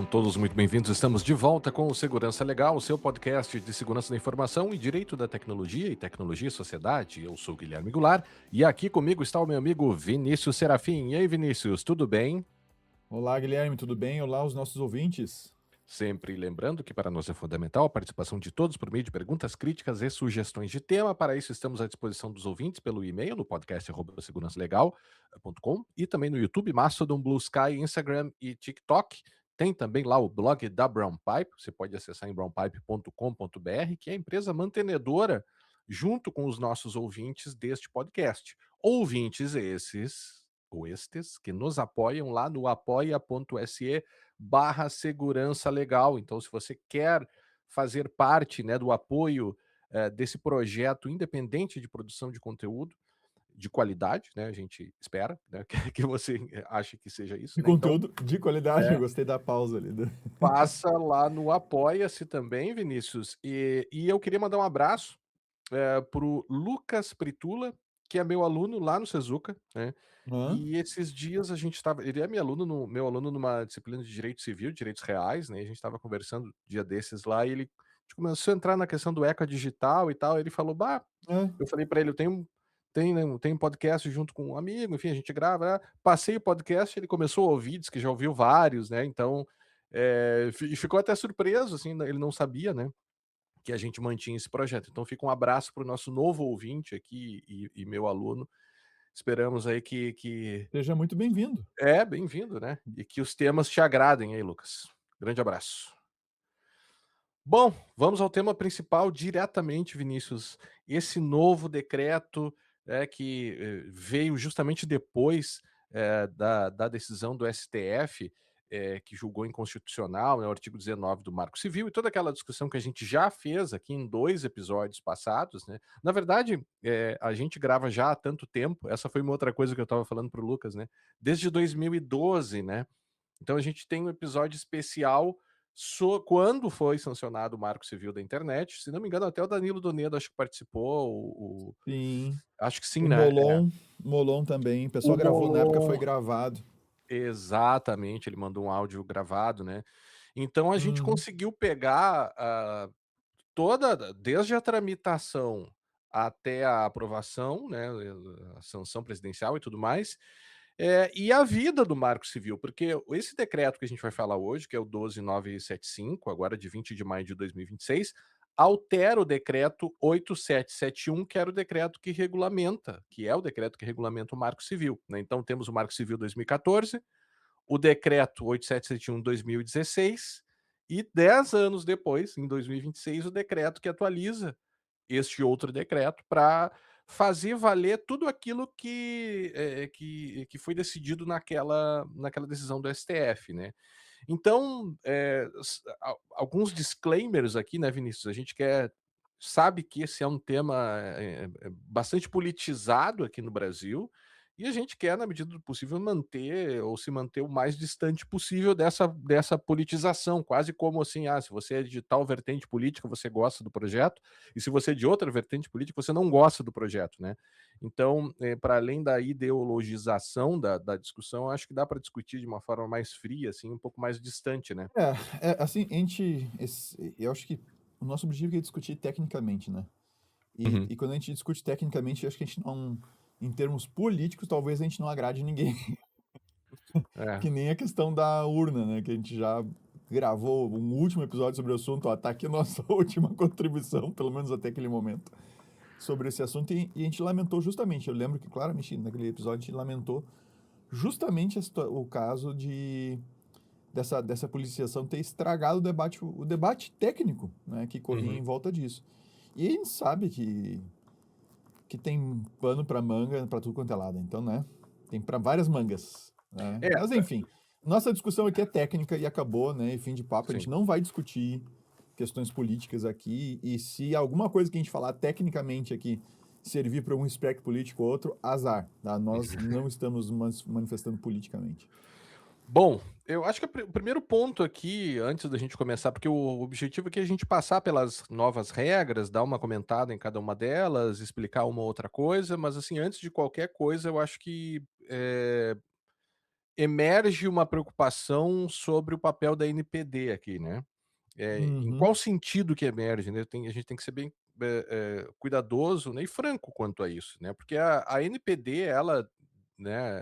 todos muito bem-vindos. Estamos de volta com o Segurança Legal, o seu podcast de segurança da informação e direito da tecnologia e tecnologia e sociedade. Eu sou Guilherme Goulart e aqui comigo está o meu amigo Vinícius Serafim. E aí, Vinícius, tudo bem? Olá, Guilherme, tudo bem? Olá, os nossos ouvintes. Sempre lembrando que para nós é fundamental a participação de todos por meio de perguntas, críticas e sugestões de tema. Para isso, estamos à disposição dos ouvintes pelo e-mail no podcast@segurançalegal.com e também no YouTube, Mastodon, Blue Sky, Instagram e TikTok. Tem também lá o blog da Brown Pipe, você pode acessar em brownpipe.com.br, que é a empresa mantenedora junto com os nossos ouvintes deste podcast. Ouvintes esses, ou estes, que nos apoiam lá no apoia.se/segurança legal. Então, se você quer fazer parte, né, do apoio desse projeto independente de produção de conteúdo de qualidade, né, a gente espera, né, que você ache que seja isso, De né, então conteúdo de qualidade, eu é, gostei da pausa ali. passa lá no Apoia-se também, Vinícius, e eu queria mandar um abraço pro Lucas Pritula, que é meu aluno lá no Sezuca, né, Hã? e esses dias a gente estava ele é meu aluno numa disciplina de direito civil, direitos reais, né, e a gente estava conversando dia desses lá e ele a gente começou a entrar na questão do eco digital e tal, ele falou: "Bah", É. eu falei pra ele: "Eu tenho um podcast junto com um amigo, enfim, a gente grava", passei o podcast, ele começou a ouvir, disse que já ouviu vários, né, então, ficou até surpreso, assim, ele não sabia, né, que a gente mantinha esse projeto. Então fica um abraço para o nosso novo ouvinte aqui e meu aluno. Esperamos aí que Seja muito bem-vindo. bem-vindo, né, e que os temas te agradem aí, Lucas. Grande abraço. Bom, vamos ao tema principal diretamente, Vinícius. Esse novo decreto, que, veio justamente depois, da decisão do STF, que julgou inconstitucional, né, o artigo 19 do Marco Civil e toda aquela discussão que a gente já fez aqui em 2 episódios passados, né. Na verdade, a gente grava já há tanto tempo, essa foi uma outra coisa que eu estava falando para o Lucas, né, desde 2012, né. Então a gente tem um episódio especial quando foi sancionado o Marco Civil da Internet, se não me engano até o Danilo Donedo acho que participou, Sim. acho que sim, O né. Molon também. O O pessoal gravou, na época foi Molon gravado. exatamente, ele mandou um áudio gravado, né. Então a gente Uhum. conseguiu pegar, toda desde a tramitação até a aprovação, né, a sanção presidencial e tudo mais, e a vida do Marco Civil, porque esse decreto que a gente vai falar hoje, que é o 12975, agora de 20 de maio de 2026, altera o decreto 8771, que era o decreto que regulamenta, que é o decreto que regulamenta o Marco Civil, né. Então temos o Marco Civil 2014, o decreto 8771 2016 e 10 anos depois, em 2026, o decreto que atualiza este outro decreto para fazer valer tudo aquilo que foi decidido naquela decisão do STF, né. Então, alguns disclaimers aqui, né, Vinícius, a gente sabe que esse é um tema, bastante politizado aqui no Brasil, e a gente quer, na medida do possível, manter ou se manter o mais distante possível dessa politização, quase como assim, se você é de tal vertente política, você gosta do projeto, e se você é de outra vertente política, você não gosta do projeto, né. Então, para além da ideologização da discussão, acho que dá para discutir de uma forma mais fria, assim, um pouco mais distante, né. Assim, eu acho que o nosso objetivo é discutir tecnicamente, né. E Uhum. e quando a gente discute tecnicamente, eu acho que a gente não, em termos políticos, talvez a gente não agrade ninguém. É. Que nem a questão da urna, né, que a gente já gravou um último episódio sobre o assunto, ó, tá aqui a nossa última contribuição, pelo menos até aquele momento, sobre esse assunto, e a gente lamentou justamente, eu lembro que claramente naquele episódio a gente lamentou justamente o caso dessa politização ter estragado o debate técnico, né, que corria Uhum. em volta disso. E a gente sabe que tem pano para manga para tudo quanto é lado, então, né, tem para várias mangas, né. É, Mas enfim, nossa discussão aqui é técnica e acabou, né, e fim de papo, a sim. gente não vai discutir questões políticas aqui, e se alguma coisa que a gente falar tecnicamente aqui servir para um espectro político ou outro, azar, tá? Nós não estamos manifestando politicamente. Bom, eu acho que o primeiro ponto aqui, antes da gente começar, porque o objetivo aqui é a gente passar pelas novas regras, dar uma comentada em cada uma delas, explicar uma outra coisa, mas assim, antes de qualquer coisa, eu acho que emerge uma preocupação sobre o papel da NPD aqui, né. Em Uhum, qual sentido que emerge, né, a gente tem que ser bem, cuidadoso, né, e franco quanto a isso, né, porque a NPD ela, né,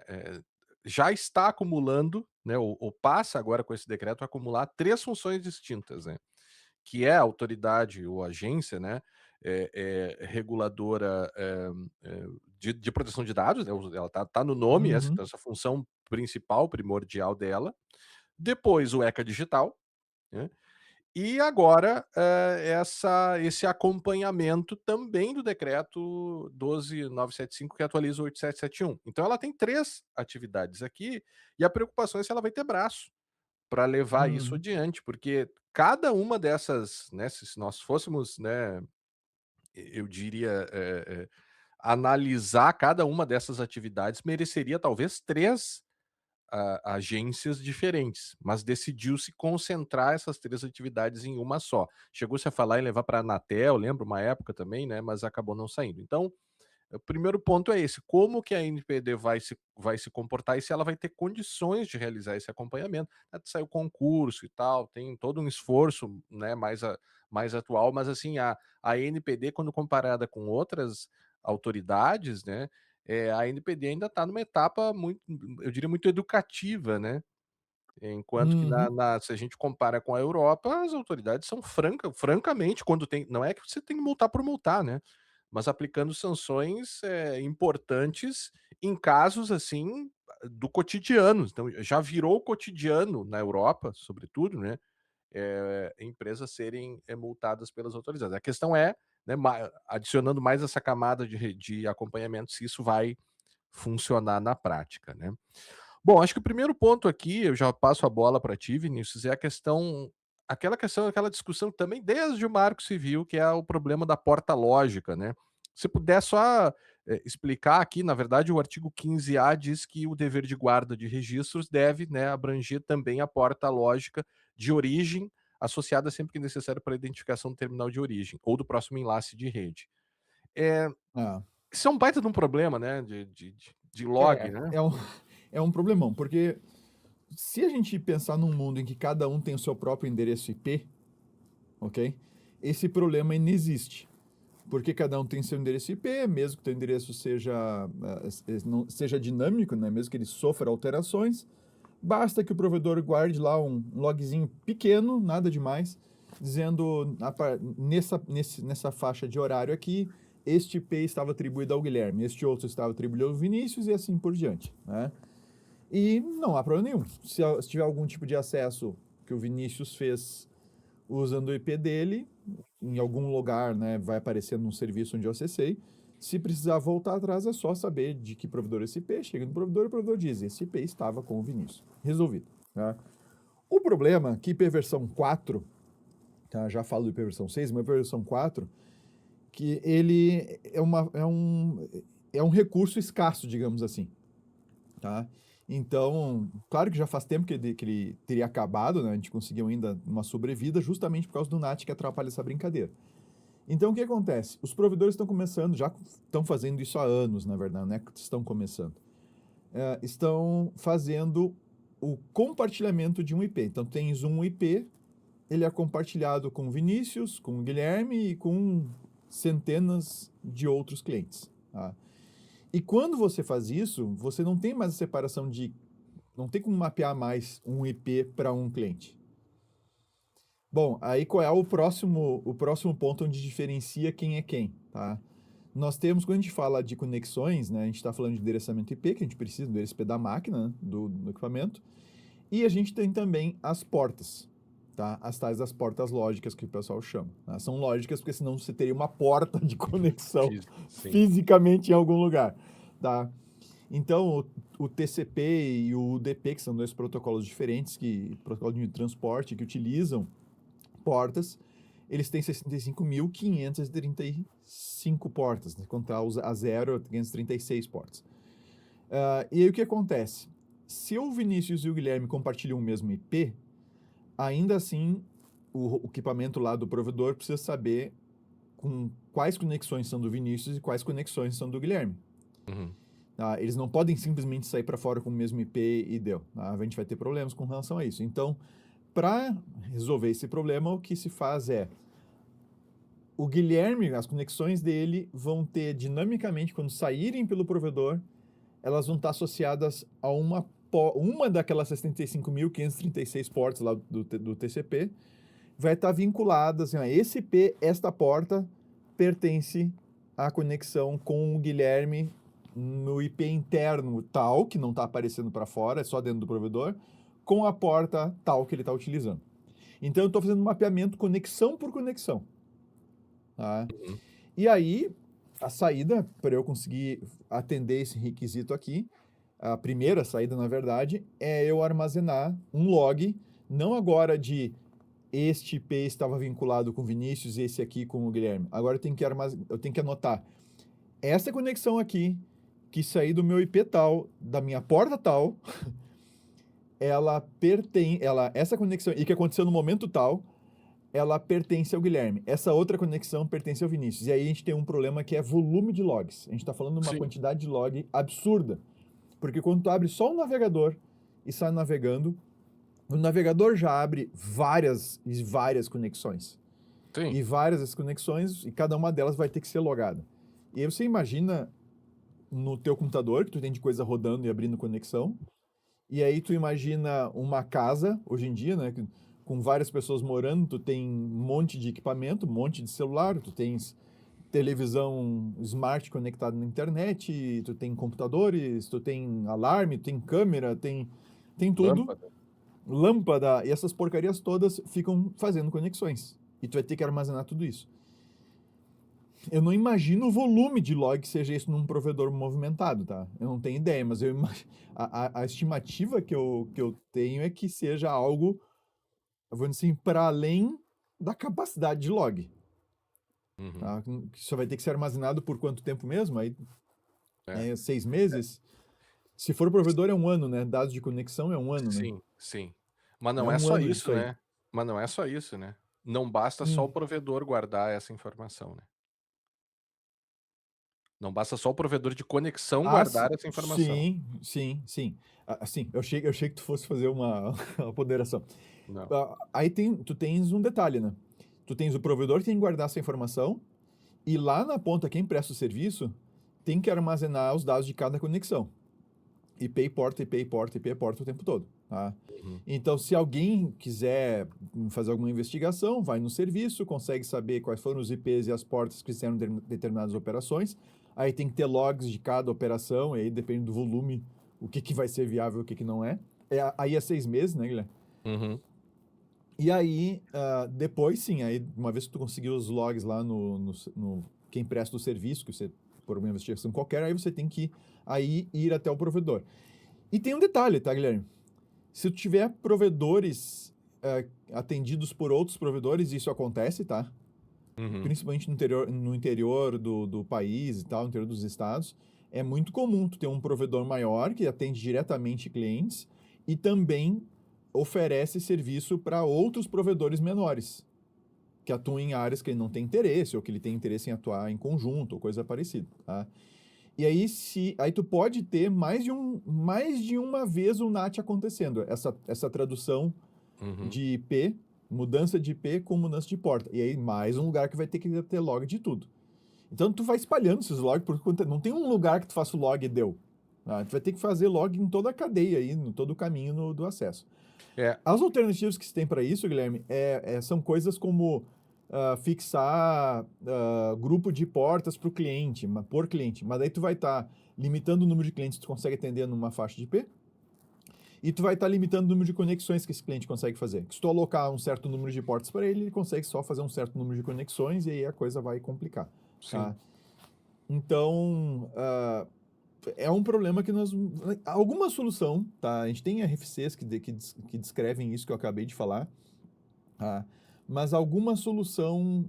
já está acumulando, né, ou passa agora com esse decreto a acumular 3 funções distintas, né, que é a autoridade ou agência, né, reguladora, de proteção de dados, né, ela tá no nome essa, uhum, então essa função principal, primordial dela. Depois o ECA digital, né, e agora, esse acompanhamento também do decreto 12.975 que atualiza o 8771. Então ela tem 3 atividades aqui, e a preocupação é se ela vai ter braço para levar isso uhum, adiante, porque cada uma dessas, né, se nós fôssemos, né, eu diria, analisar cada uma dessas atividades mereceria talvez 3 agências diferentes, mas decidiu-se concentrar essas 3 atividades em uma só. Chegou-se a falar em levar para a Anatel, lembro uma época também, né, mas acabou não saindo. Então, o primeiro ponto é esse: como que a NPD vai se comportar e se ela vai ter condições de realizar esse acompanhamento. Saiu concurso e tal, tem todo um esforço, né, mais atual, mas assim, a NPD quando comparada com outras autoridades, né, a NPD ainda está numa etapa muito, eu diria, muito educativa, né. Enquanto que uhum, se a gente compara com a Europa, as autoridades são francamente, quando tem, não é que você tem que multar por multar, né, mas aplicando sanções, importantes em casos, assim, do cotidiano. Então já virou cotidiano na Europa, sobretudo, né, empresas serem, multadas pelas autoridades. A questão é, né, adicionando mais essa camada de acompanhamento, se isso vai funcionar na prática, né. Bom, acho que o primeiro ponto aqui, eu já passo a bola para ti, Vinícius, é a questão, aquela discussão também desde o Marco Civil, que é o problema da porta lógica, né. Se puder só, explicar aqui, na verdade, o artigo 15A diz que o dever de guarda de registros deve, né, abranger também a porta lógica de origem, associada sempre que necessário para a identificação do terminal de origem ou do próximo enlace de rede. Eh, é. isso é um baita de um problema, né, de log, É, né. é um é um problemão, porque se a gente pensar num mundo em que cada um tem o seu próprio endereço IP, ok? Esse problema inexiste, porque cada um tem seu endereço IP, mesmo que o teu endereço seja, não seja dinâmico, né, mesmo que ele sofra alterações, basta que o provedor guarde lá um logzinho pequeno, nada demais, dizendo nessa faixa de horário aqui, este IP estava atribuído ao Guilherme, este outro estava atribuído ao Vinícius e assim por diante, né? E não há problema nenhum. Se tiver algum tipo de acesso que o Vinícius fez usando o IP dele, em algum lugar, né, vai aparecer num serviço onde eu acessei. Se precisar voltar atrás, é só saber de que provedor é esse IP, chega no provedor e o provedor diz: esse IP estava com o Vinícius. Resolvido. Tá? O problema é que IP versão 4, tá? Já falo do IP versão 6, mas IP versão 4, que ele é um recurso escasso, digamos assim. Tá? Então, claro que já faz tempo que ele teria acabado, né? A gente conseguiu ainda uma sobrevida justamente por causa do NAT que atrapalha essa brincadeira. Então, o que acontece? Os provedores estão começando, já estão fazendo isso há anos, na verdade, né? Estão começando. Estão fazendo o compartilhamento de um IP. Então, tens um IP, ele é compartilhado com o Vinícius, com o Guilherme e com centenas de outros clientes. Tá? E quando você faz isso, você não tem mais a separação de. Não tem como mapear mais um IP para um cliente. Bom, aí qual é o próximo ponto onde diferencia quem é quem, tá? Nós temos, quando a gente fala de conexões, né, a gente está falando de endereçamento IP, que a gente precisa do endereço IP da máquina, né, do equipamento, e a gente tem também as portas, tá? As tais das portas lógicas que o pessoal chama. Tá? São lógicas porque senão você teria uma porta de conexão Sim. fisicamente em algum lugar, tá? Então, o TCP e o UDP, que são dois protocolos diferentes, protocolo de transporte, que utilizam portas, eles têm 65.535 portas, né? Contar a 0, 536 portas. E aí o que acontece? Se o Vinícius e o Guilherme compartilham o mesmo IP, ainda assim o equipamento lá do provedor precisa saber com quais conexões são do Vinícius e quais conexões são do Guilherme. Uhum. Tá? Eles não podem simplesmente sair para fora com o mesmo IP e deu. Tá? A gente vai ter problemas com relação a isso. Então, para resolver esse problema, o que se faz é o Guilherme, as conexões dele vão ter dinamicamente, quando saírem pelo provedor, elas vão estar associadas a uma daquelas 65.536 portas lá do TCP, vai estar vinculada assim, a esse IP, esta porta pertence à conexão com o Guilherme no IP interno tal, que não está aparecendo para fora, é só dentro do provedor, com a porta tal que ele está utilizando. Então eu estou fazendo um mapeamento conexão por conexão. Tá? Uhum. E aí, a saída, para eu conseguir atender esse requisito aqui, a primeira saída, na verdade, é eu armazenar um log, não agora de este IP estava vinculado com o Vinícius e esse aqui com o Guilherme. Agora eu tenho que anotar essa conexão aqui, que sair do meu IP tal, da minha porta tal, essa conexão, e que aconteceu no momento tal, ela pertence ao Guilherme. Essa outra conexão pertence ao Vinícius. E aí a gente tem um problema que é volume de logs. A gente está falando de uma Sim, quantidade de log absurda. Porque quando tu abre só um navegador e sai navegando, o navegador já abre várias e várias conexões. sim. E várias das conexões, e cada uma delas vai ter que ser logada. E aí você imagina no teu computador, que tu tem de coisa rodando e abrindo conexão, e aí tu imagina uma casa, hoje em dia, né, com várias pessoas morando, tu tem um monte de equipamento, um monte de celular, tu tens televisão smart conectada na internet, tu tem computadores, tu tem alarme, tu tem câmera, tem tudo, Lâmpada. lâmpada, e essas porcarias todas ficam fazendo conexões. E tu vai ter que armazenar tudo isso. Eu não imagino o volume de log que seja isso num provedor movimentado, tá? Eu não tenho ideia, mas a estimativa que eu tenho é que seja algo, eu vou dizer assim, para além da capacidade de log. Uhum. Tá? Que só vai ter que ser armazenado por quanto tempo mesmo? Aí, É. 6 meses? Se for provedor é um ano, né? Dados de conexão é um ano, né? Sim, sim. Mas É não é um só ano isso, disso aí. né. Mas não é só isso, né. Não basta só o Hum. provedor guardar essa informação, né. Não basta só o provedor de conexão Ah, guardar essa informação. sim, sim, sim. Assim, eu achei que tu fosse fazer uma ponderação. Não. Aí tu tens um detalhe, né? Tu tens o provedor que tem que guardar essa informação e lá na ponta quem presta o serviço tem que armazenar os dados de cada conexão. IP e porta, IP e porta, IP e porta o tempo todo, tá? Uhum. Então, se alguém quiser fazer alguma investigação, vai no serviço, consegue saber quais foram os IPs e as portas que fizeram determinadas operações. Aí tem que ter logs de cada operação, e aí depende do volume, o que vai ser viável e o que não é. Aí é 6 meses, né, Guilherme? Uhum. E aí, depois sim, aí uma vez que tu conseguiu os logs lá no quem presta o serviço, que você, por uma investigação qualquer, aí você tem que aí ir até o provedor. E tem um detalhe, tá, Guilherme? Se tu tiver provedores atendidos por outros provedores, isso acontece, tá? Uhum. Principalmente no interior do país e tal, no interior dos estados, é muito comum tu ter um provedor maior que atende diretamente clientes e também oferece serviço para outros provedores menores, que atuam em áreas que ele não tem interesse, ou que ele tem interesse em atuar em conjunto, ou coisa parecida, tá? E aí, aí tu pode ter mais de uma vez o NAT acontecendo, essa tradução Uhum. de IP, mudança de IP com mudança de porta. E aí, mais um lugar que vai ter que ter log de tudo. Então, tu vai espalhando esses logs, porque não tem um lugar que tu faça o log e deu. Tá? Tu vai ter que fazer log em toda a cadeia, aí, em todo o caminho do acesso. É. As alternativas que se tem para isso, Guilherme, são coisas como fixar grupo de portas para o cliente, por cliente. Mas daí tu vai estar limitando o número de clientes que tu consegue atender numa faixa de IP e tu vai estar limitando o número de conexões que esse cliente consegue fazer. Se tu alocar um certo número de portas para ele, ele consegue só fazer um certo número de conexões e aí a coisa vai complicar. Sim. Tá? Então, é um problema que alguma solução, tá? A gente tem RFCs que descrevem isso que eu acabei de falar, tá? Mas alguma solução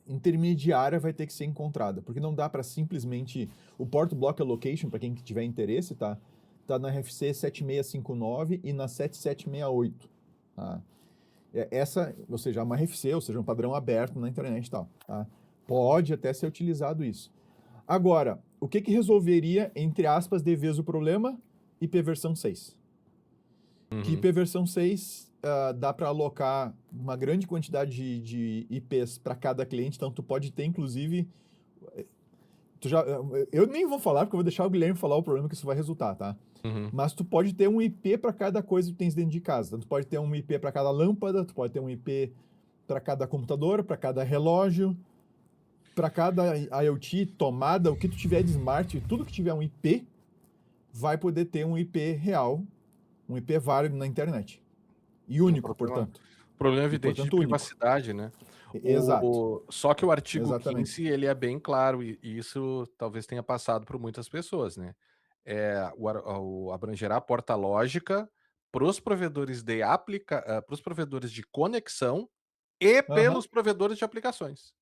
intermediária vai ter que ser encontrada, porque não dá para simplesmente. O Port Block Allocation, para quem tiver interesse, tá na RFC 7659 e na 7768. Tá? Essa, ou seja, é uma RFC, ou seja, um padrão aberto na internet e tal. Tá? Pode até ser utilizado isso. Agora, o que que resolveria, entre aspas, de vez o problema? IP versão 6. Que Uhum. IP versão 6 dá para alocar uma grande quantidade de IPs para cada cliente, então tu pode ter, inclusive, tu já, eu nem vou falar, porque eu vou deixar o Guilherme falar o problema que isso vai resultar, tá? Uhum. Mas tu pode ter um IP para cada coisa que tens dentro de casa. Então, tu pode ter um IP para cada lâmpada, tu pode ter um IP para cada computador, para cada relógio, para cada IoT, tomada, o que tu tiver de smart, tudo que tiver um IP, vai poder ter um IP real, um IP válido na internet. E Um único, problema portanto. problema E evidente de portanto único. privacidade, né. Exato. Só que o artigo Exatamente. 15 ele é bem claro e isso talvez tenha passado por muitas pessoas, né. O abrangerá a porta lógica para os provedores para os provedores de conexão e Aham. pelos provedores de aplicações.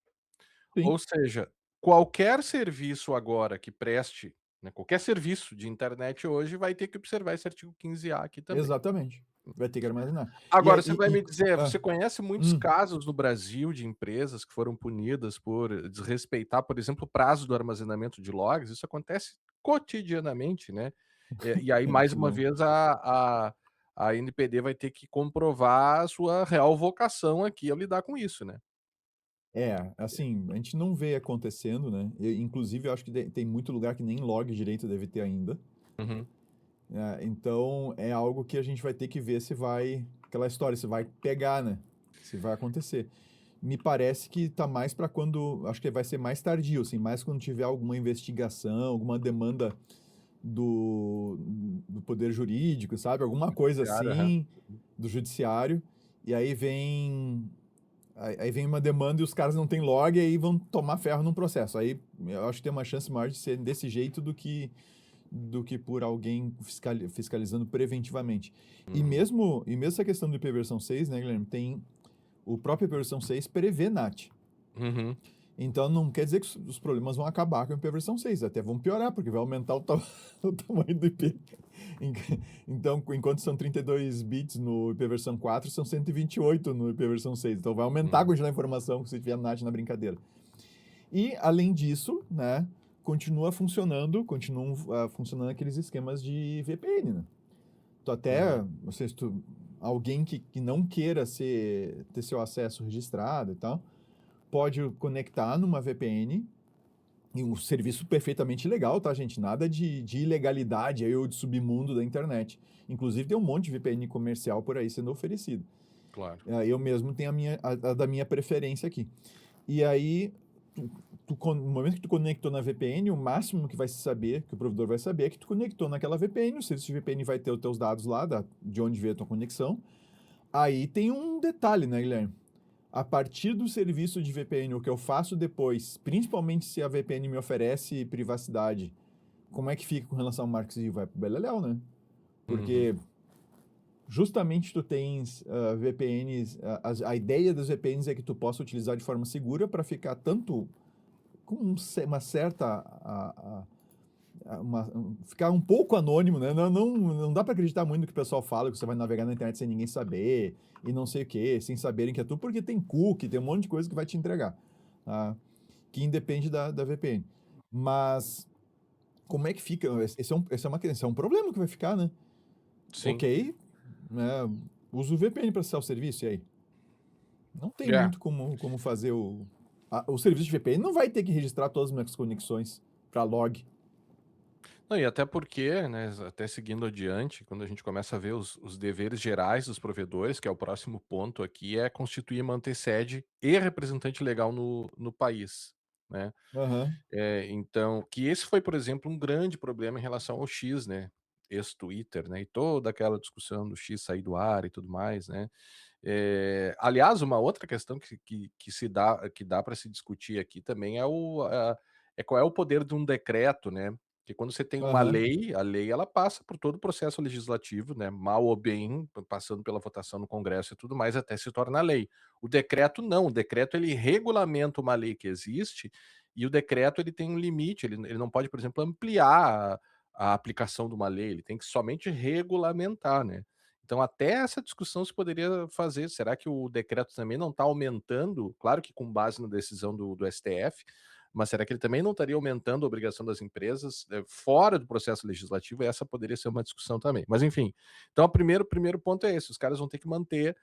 Sim. Ou seja, qualquer serviço agora que preste, né, qualquer serviço de internet hoje vai ter que observar esse artigo 15A aqui também. Exatamente. Vai ter que armazenar. E Agora aí. você vai me dizer, Ah, você conhece muitos hum. casos no Brasil de empresas que foram punidas por desrespeitar, por exemplo, o prazo do armazenamento de logs? Isso acontece cotidianamente, né. E aí mais Muito uma bom. vez a NPD vai ter que comprovar a sua real vocação aqui ao lidar com isso, né. É, assim, a gente não vê acontecendo, né? Inclusive, eu acho que tem muito lugar que nem log direito deve ter ainda. Uhum, Então, é algo que a gente vai ter que ver se vai. Aquela história, se vai pegar, né? Se vai acontecer. Me parece que tá mais para quando. Acho que vai ser mais tardio, assim, mais quando tiver alguma investigação, alguma demanda do poder jurídico, sabe? Alguma coisa judiciário, aham. assim, do judiciário. E aí vem. Aí vem uma demanda e os caras não têm log e aí vão tomar ferro num processo. Aí eu acho que tem uma chance maior de ser desse jeito do que por alguém fiscalizando preventivamente. Uhum, E mesmo essa questão do IP versão 6, né, Guilherme, tem o próprio IP versão 6 prevê NAT. uhum. Então não quer dizer que os problemas vão acabar com o IP versão 6, até vão piorar, porque vai aumentar o tamanho do IP. Então, enquanto são 32 bits no IP versão 4, são 128 no IP versão 6. Então vai aumentar a Uhum. quantidade de informação que se tiver NAT na brincadeira. E, além disso, né, continuam funcionando aqueles esquemas de VPN, né? Tu até, Uhum. não sei se tu, alguém que não queira ter seu acesso registrado e tal, pode conectar numa VPN, e um serviço perfeitamente legal, tá, gente? Nada de ilegalidade aí ou de submundo da internet. Inclusive tem um monte de VPN comercial por aí sendo oferecido. Claro. Eu mesmo tenho a da minha preferência aqui. E aí, no momento que tu conectou na VPN, o máximo que vai se saber, que o provedor vai saber, é que tu conectou naquela VPN, o serviço de VPN vai ter os teus dados lá, de onde veio a tua conexão. Aí tem um detalhe, né, Guilherme? A partir do serviço de VPN, o que eu faço depois, principalmente se a VPN me oferece privacidade, como é que fica com relação ao marco civil? Vai pro Beleléu, né? Uhum. Porque justamente tu tens VPNs, a ideia das VPNs é que tu possa utilizar de forma segura para ficar tanto com uma certa ficar um pouco anônimo, né? Não dá para acreditar muito no que o pessoal fala, que você vai navegar na internet sem ninguém saber e não sei o que, sem saberem que é tu, porque tem cookie, tem um monte de coisa que vai te entregar, tá? Que independe da VPN. Mas como é que fica? Esse é um problema que vai ficar, né? Sim. Ok, né? Usa o VPN para acessar o serviço, e aí? Não tem É. muito como fazer o serviço de VPN, não vai ter que registrar todas as minhas conexões para log. Não, e até porque, né, até seguindo adiante, quando a gente começa a ver os deveres gerais dos provedores, que é o próximo ponto aqui, é constituir e manter sede e representante legal no país, né. Aham. Então que esse foi, por exemplo, um grande problema em relação ao X, né, ex-Twitter, né, e toda aquela discussão do X sair do ar e tudo mais, né. Aliás, uma outra questão que dá para se discutir aqui também é qual é o poder de um decreto, né, que quando você tem uma Aham. lei, a lei ela passa por todo o processo legislativo, né, mal ou bem, passando pela votação no Congresso e tudo mais, até se torna lei. O decreto não, o decreto ele regulamenta uma lei que existe, e o decreto ele tem um limite, ele não pode, por exemplo, ampliar a aplicação de uma lei, ele tem que somente regulamentar, né. Então até essa discussão se poderia fazer, será que o decreto também não está aumentando, claro que com base na decisão do STF, mas será que ele também não estaria aumentando a obrigação das empresas, fora do processo legislativo? Essa poderia ser uma discussão também. Mas enfim, então o primeiro ponto é esse, os caras vão ter que manter,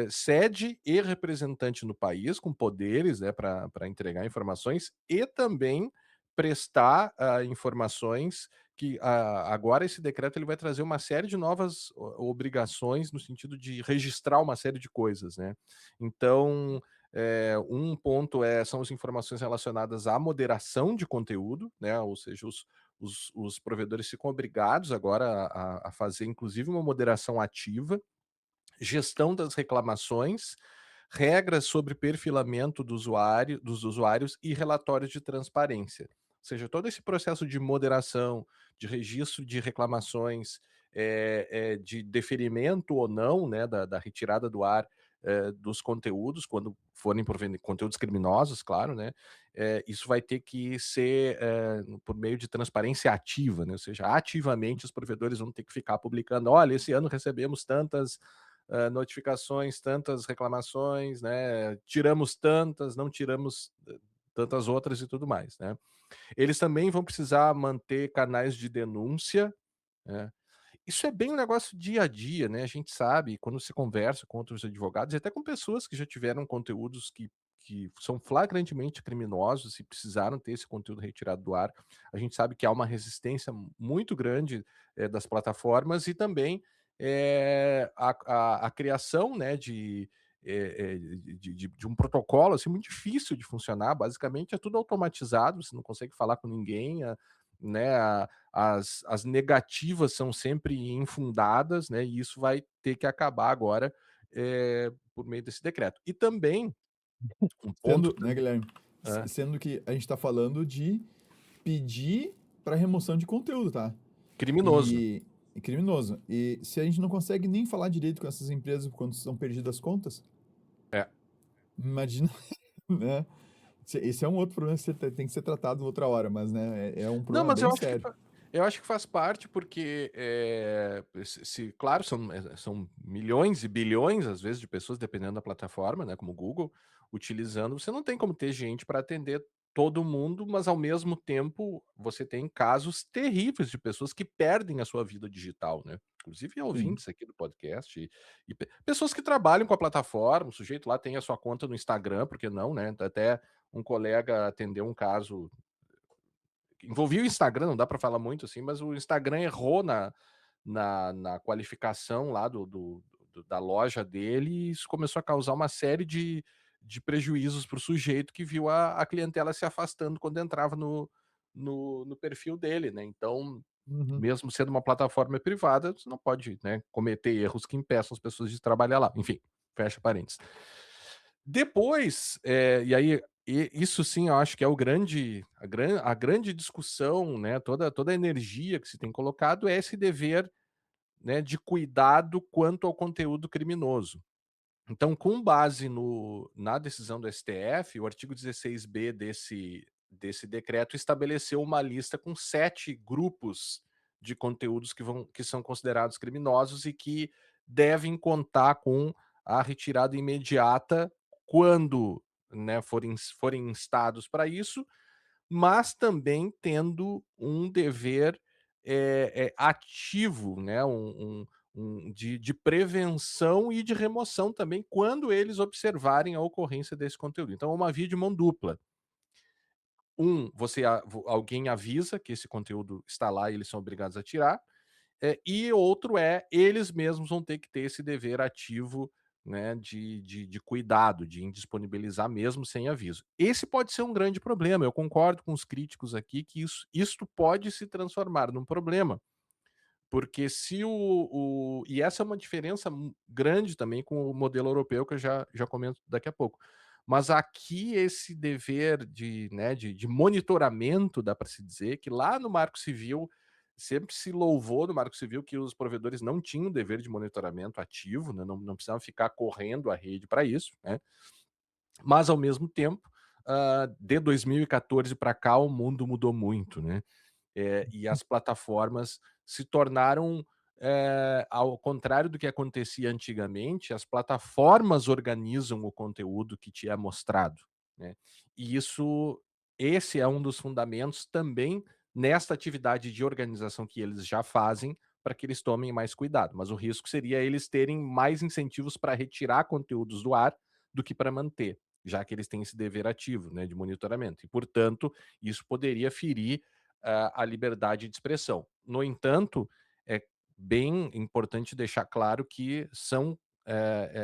sede e representante no país, com poderes, né, para entregar informações e também prestar, informações que agora esse decreto ele vai trazer uma série de novas obrigações no sentido de registrar uma série de coisas, né. Então, um ponto são as informações relacionadas à moderação de conteúdo, né, ou seja, os provedores ficam obrigados agora a fazer inclusive uma moderação ativa, gestão das reclamações, regras sobre perfilamento dos usuários e relatórios de transparência. Ou seja, todo esse processo de moderação, de registro de reclamações, de deferimento ou não, né, da retirada do ar, dos conteúdos, quando forem conteúdos criminosos, claro, né, isso vai ter que ser, por meio de transparência ativa, né, ou seja, ativamente os provedores vão ter que ficar publicando: "Olha, esse ano recebemos tantas notificações, tantas reclamações, né, tiramos tantas, não tiramos tantas outras e tudo mais, né. Eles também vão precisar manter canais de denúncia, né. Isso é bem um negócio dia a dia, né, a gente sabe, quando você conversa com outros advogados e até com pessoas que já tiveram conteúdos que são flagrantemente criminosos e precisaram ter esse conteúdo retirado do ar, a gente sabe que há uma resistência muito grande, das plataformas e também, a criação, né, de um protocolo, assim, muito difícil de funcionar, basicamente é tudo automatizado, você não consegue falar com ninguém, né, as negativas são sempre infundadas, né, e isso vai ter que acabar agora, por meio desse decreto. E também, um ponto Sendo, né, Guilherme, hã, sendo que a gente está falando de pedir para remoção de conteúdo, tá? criminoso. E criminoso. E se a gente não consegue nem falar direito com essas empresas quando são perdidas as contas, É. imagina, né? Esse é um outro problema que tem que ser tratado outra hora, mas, né, é um Não, problema mas bem sério. eu acho que faz parte, porque, se claro, são milhões e bilhões, às vezes, de pessoas, dependendo da plataforma, né, como o Google, utilizando, você não tem como ter gente para atender todo mundo, mas ao mesmo tempo você tem casos terríveis de pessoas que perdem a sua vida digital, né. Inclusive Sim. ouvintes aqui do podcast e pessoas que trabalham com a plataforma, o sujeito lá tem a sua conta no Instagram, por que não, né, até um colega atendeu um caso envolvia o Instagram, não dá para falar muito assim, mas o Instagram errou na qualificação lá da loja dele e isso começou a causar uma série de prejuízos para o sujeito que viu a clientela se afastando quando entrava no perfil dele, né. Então, Uhum. mesmo sendo uma plataforma privada, você não pode, né, cometer erros que impeçam as pessoas de trabalhar lá. Enfim, fecha parênteses. Depois, e aí isso sim eu acho que é o grande a grande discussão, né, toda a energia que se tem colocado é esse dever, né, de cuidado quanto ao conteúdo criminoso. Então, com base na decisão do STF, o artigo 16b desse decreto estabeleceu uma lista com 7 grupos de conteúdos que são considerados criminosos e que devem contar com a retirada imediata quando, né, forem instados para isso, mas também tendo um dever, ativo, né, de prevenção e de remoção também, quando eles observarem a ocorrência desse conteúdo. Então é uma via de mão dupla. Alguém avisa que esse conteúdo está lá e eles são obrigados a tirar, e outro eles mesmos vão ter que ter esse dever ativo, né, de cuidado, de indisponibilizar mesmo sem aviso. Esse pode ser um grande problema, eu concordo com os críticos aqui que isto pode se transformar num problema, porque se e essa é uma diferença grande também com o modelo europeu que eu já comento daqui a pouco. Mas aqui esse dever né, de monitoramento, dá para se dizer, que lá no Marco Civil sempre se louvou no Marco Civil que os provedores não tinham dever de monitoramento ativo, né, não precisavam ficar correndo a rede para isso, né, mas ao mesmo tempo, de 2014 para cá o mundo mudou muito, né. E as plataformas se tornaram, ao contrário do que acontecia antigamente, as plataformas organizam o conteúdo que te é mostrado, né. E isso esse é um dos fundamentos também nesta atividade de organização que eles já fazem, para que eles tomem mais cuidado, mas o risco seria eles terem mais incentivos para retirar conteúdos do ar do que para manter, já que eles têm esse dever ativo, né, de monitoramento e, portanto, isso poderia ferir, a liberdade de expressão. No entanto, é bem importante deixar claro que são,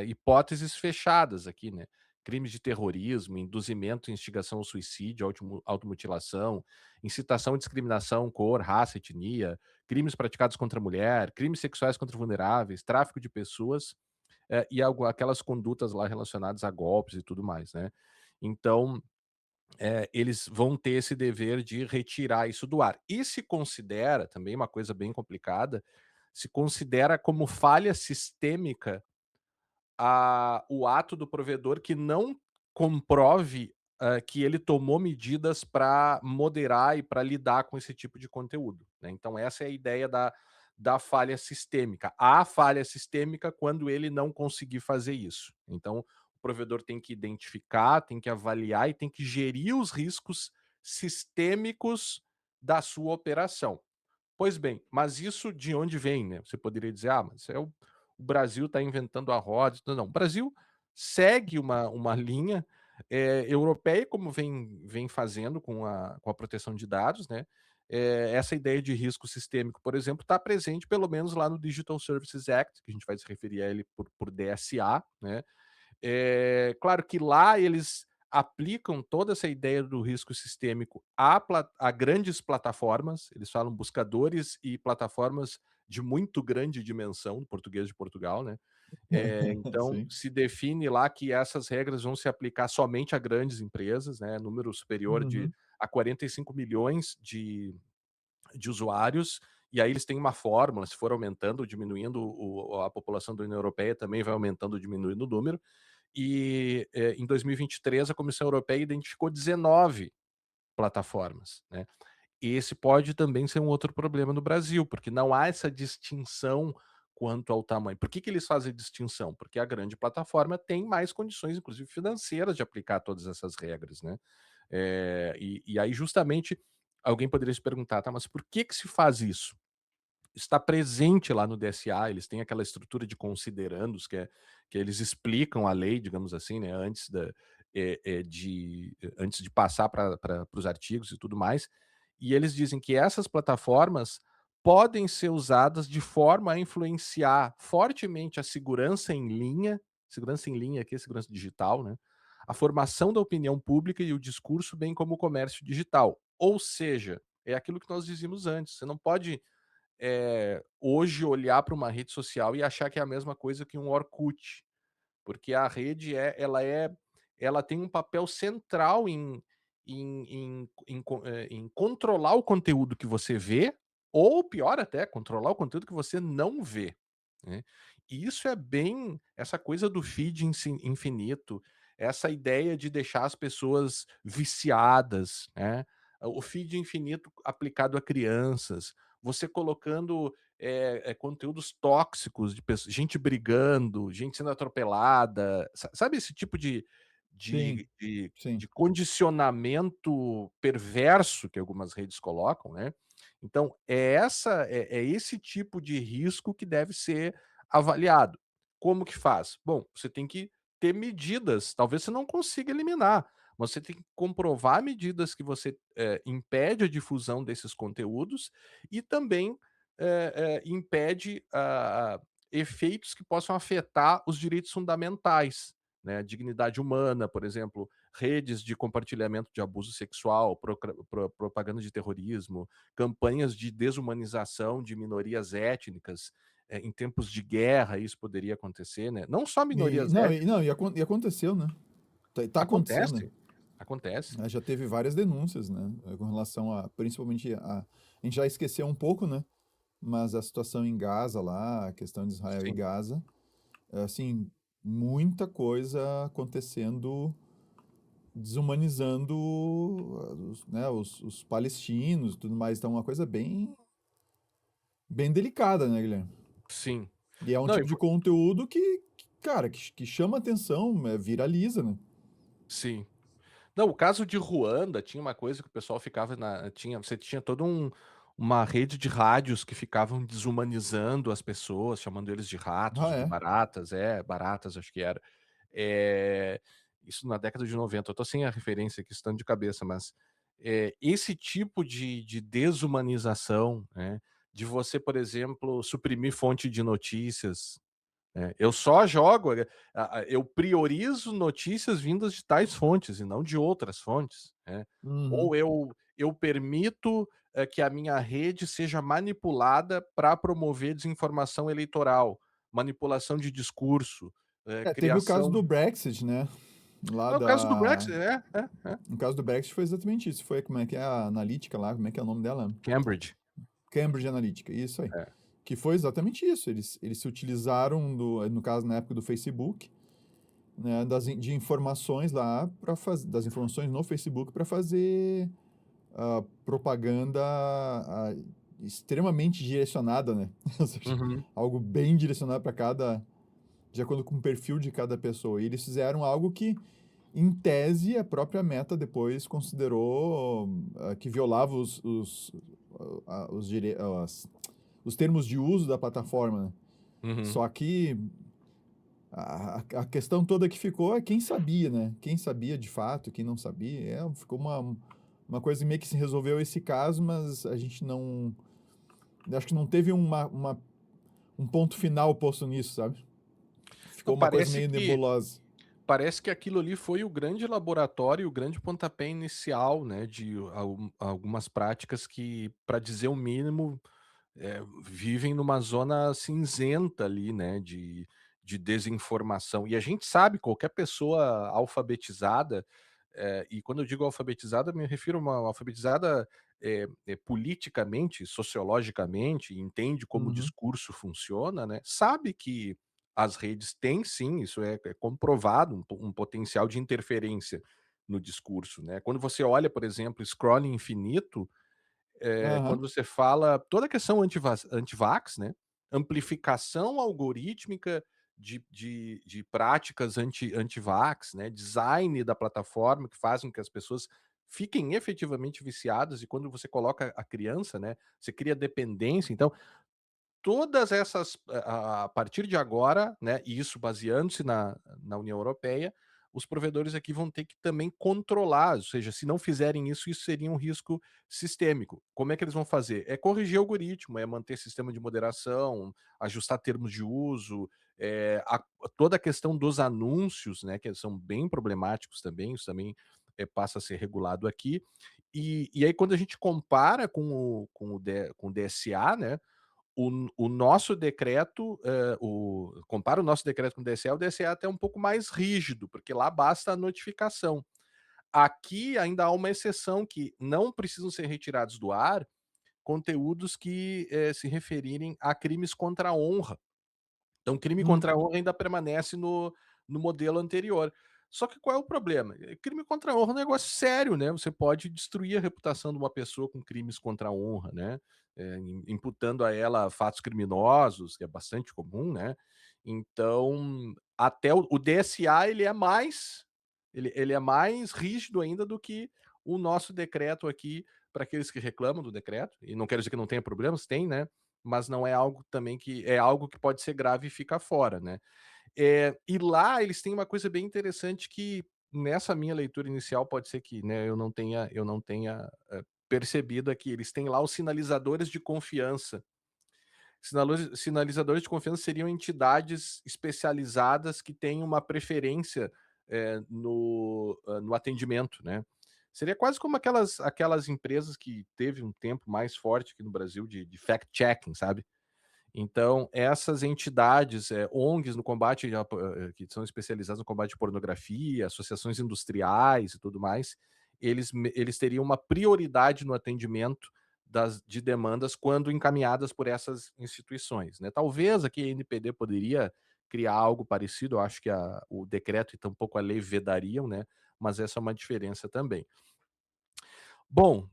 hipóteses fechadas aqui, né, crimes de terrorismo, induzimento e instigação ao suicídio, automutilação, incitação à discriminação, cor, raça, etnia, crimes praticados contra a mulher, crimes sexuais contra vulneráveis, tráfico de pessoas, e aquelas condutas lá relacionadas a golpes e tudo mais, né. Então, eles vão ter esse dever de retirar isso do ar. E se considera, também uma coisa bem complicada, se considera como falha sistêmica o ato do provedor que não comprove, que ele tomou medidas para moderar e para lidar com esse tipo de conteúdo, né. Então essa é a ideia da falha sistêmica. Há falha sistêmica quando ele não conseguir fazer isso. Então o provedor tem que identificar, tem que avaliar e tem que gerir os riscos sistêmicos da sua operação. Pois bem, mas isso de onde vem, né? Você poderia dizer: "Ah, mas o Brasil está inventando a roda". Não, o Brasil segue uma linha, europeia, como vem fazendo com a proteção de dados, né. Essa ideia de risco sistêmico, por exemplo, está presente pelo menos lá no Digital Services Act, que a gente vai se referir a ele por DSA, né. Claro que lá eles aplicam toda essa ideia do risco sistêmico a grandes plataformas, eles falam buscadores e plataformas de muito grande dimensão, no português de Portugal, né. Então Sim. se define lá que essas regras vão se aplicar somente a grandes empresas, né, número superior Uhum. a 45 milhões de usuários, e aí eles têm uma fórmula, se for aumentando ou diminuindo a população da União Europeia também vai aumentando ou diminuindo o número, e, em 2023 a Comissão Europeia identificou 19 plataformas, né. Esse pode também ser um outro problema no Brasil, porque não há essa distinção quanto ao tamanho. Por que que eles fazem distinção? Porque a grande plataforma tem mais condições, inclusive financeiras, de aplicar todas essas regras, né. E aí justamente alguém poderia se perguntar: "Tá, mas por que que se faz isso?". Está presente lá no DSA, eles têm aquela estrutura de considerandos que eles explicam a lei, digamos assim, né, antes de passar para os artigos e tudo mais, e eles dizem que essas plataformas podem ser usadas de forma a influenciar fortemente a segurança em linha aqui é segurança digital, né, a formação da opinião pública e o discurso, bem como o comércio digital. Ou seja, é aquilo que nós dizíamos antes, você não pode hoje olhar para uma rede social e achar que é a mesma coisa que um Orkut, porque a rede ela tem um papel central em controlar o conteúdo que você vê, ou pior até, controlar o conteúdo que você não vê, né. E isso é bem essa coisa do feed infinito, essa ideia de deixar as pessoas viciadas, né. O feed infinito aplicado a crianças, você colocando, conteúdos tóxicos de gente brigando, gente sendo atropelada, sabe esse tipo Sim, de de sim. de condicionamento perverso que algumas redes colocam, né. Então é esse tipo de risco que deve ser avaliado. Como que faz? Bom, você tem que ter medidas, talvez você não consiga eliminar, mas você tem que comprovar medidas que você, impede a difusão desses conteúdos e também, impede efeitos que possam afetar os direitos fundamentais, né, a dignidade humana, por exemplo, redes de compartilhamento de abuso sexual, propaganda de terrorismo, campanhas de desumanização de minorias étnicas, em tempos de guerra isso poderia acontecer, né, não só E minorias não, étnicas, e aconteceu, né. Tá acontecendo. acontece, acontece. Já teve várias denúncias, né, com relação a principalmente a gente já esqueceu um pouco, né, mas a situação em Gaza lá, a questão de Israel e Sim, Gaza, assim, muita coisa acontecendo, desumanizando os palestinos e tudo mais, então é uma coisa bem delicada, né, Guilherme. sim. E é um Não, tipo de conteúdo que cara, que chama atenção, viraliza, né. sim. Não, o caso de Ruanda tinha uma coisa que o pessoal ficava você tinha toda uma rede de rádios que ficavam desumanizando as pessoas, chamando eles de ratos, Ah, de é? baratas, baratas acho que era. Eh, isso na década de 90. Eu tô sem a referência aqui, estando de cabeça, mas, esse tipo de desumanização, né, de você, por exemplo, suprimir fonte de notícias, eu só jogo, eu priorizo notícias vindas de tais fontes e não de outras fontes, né. Uhum. Ou eu permito, que a minha rede seja manipulada para promover desinformação eleitoral, manipulação de discurso, É, teve o caso criação do de Brexit, né, lá é o caso do da Brexit, é. no caso do Brexit foi exatamente isso, foi como é que é a Analytica lá, como é que é o nome dela? Cambridge. Cambridge Analytica, isso aí. É. Que foi exatamente isso, eles se utilizaram no caso, na época do Facebook, né, de informações lá para fazer das informações no Facebook para fazer, propaganda, extremamente direcionada, né, ou seja, Uhum. algo bem direcionado para cada de acordo com o perfil de cada pessoa. E eles fizeram algo que, em tese, a própria Meta depois considerou, que violava os termos de uso da plataforma, né. Uhum. Só que a questão toda que ficou é quem sabia, né? Quem sabia de fato, quem não sabia. Ficou uma coisa meio que se resolveu esse caso, mas a gente não. Acho que não teve um ponto final posto nisso, sabe? Não, Ficou uma coisa meio nebulosa. parece que aquilo ali foi o grande laboratório, o grande pontapé inicial, né, de algumas práticas que, para dizer o mínimo, vivem numa zona cinzenta ali, né, de desinformação. E a gente sabe, qualquer pessoa alfabetizada, e quando eu digo alfabetizada, me refiro a uma alfabetizada, politicamente, sociologicamente, entende como o Uhum. discurso funciona, né, sabe que as redes têm sim, isso é comprovado, um potencial de interferência no discurso, né. Quando você olha, por exemplo, scrolling infinito, Aham. quando você fala toda a questão antivax, né, amplificação algorítmica de práticas antivax, né, design da plataforma que fazem com que as pessoas fiquem efetivamente viciadas, e quando você coloca a criança, né, você cria dependência. Então, todas essas, a partir de agora, né, e isso baseando-se na União Europeia, os provedores aqui vão ter que também controlar, ou seja, se não fizerem isso, isso seria um risco sistêmico. Como é que eles vão fazer? É corrigir o algoritmo, é manter sistema de moderação, ajustar termos de uso, toda a questão dos anúncios, né, que são bem problemáticos também, isso também, passa a ser regulado aqui. E aí quando a gente compara com o DSA, né, o nosso decreto, compara o nosso decreto com o DSE é até um pouco mais rígido, porque lá basta a notificação. Aqui ainda há uma exceção que não precisam ser retirados do ar conteúdos que, se referirem a crimes contra a honra. Então, crime Hum. contra a honra ainda permanece no modelo anterior. Só que qual é o problema? Crime contra a honra é um negócio sério, né, você pode destruir a reputação de uma pessoa com crimes contra a honra, né, imputando a ela fatos criminosos, que é bastante comum, né. Então, até o DSA ele é mais rígido ainda do que o nosso decreto aqui, para aqueles que reclamam do decreto, e não quero dizer que não tenha problemas, tem, né, mas não é algo também que é algo que pode ser grave e fica fora, né. E lá eles têm uma coisa bem interessante que nessa minha leitura inicial pode ser que, né, eu não tenha percebido aqui, eles têm lá os sinalizadores de confiança. Sinalizadores de confiança seriam entidades especializadas que têm uma preferência, no atendimento, né. Seria quase como aquelas empresas que teve um tempo mais forte aqui no Brasil de fact checking, sabe. Então, essas entidades, ONGs no combate que são especializadas no combate à pornografia, associações industriais e tudo mais, eles teriam uma prioridade no atendimento de demandas quando encaminhadas por essas instituições, né. Talvez aqui a NPD poderia criar algo parecido, eu acho que o decreto e tampouco a lei vedariam, né, mas essa é uma diferença também. Bom,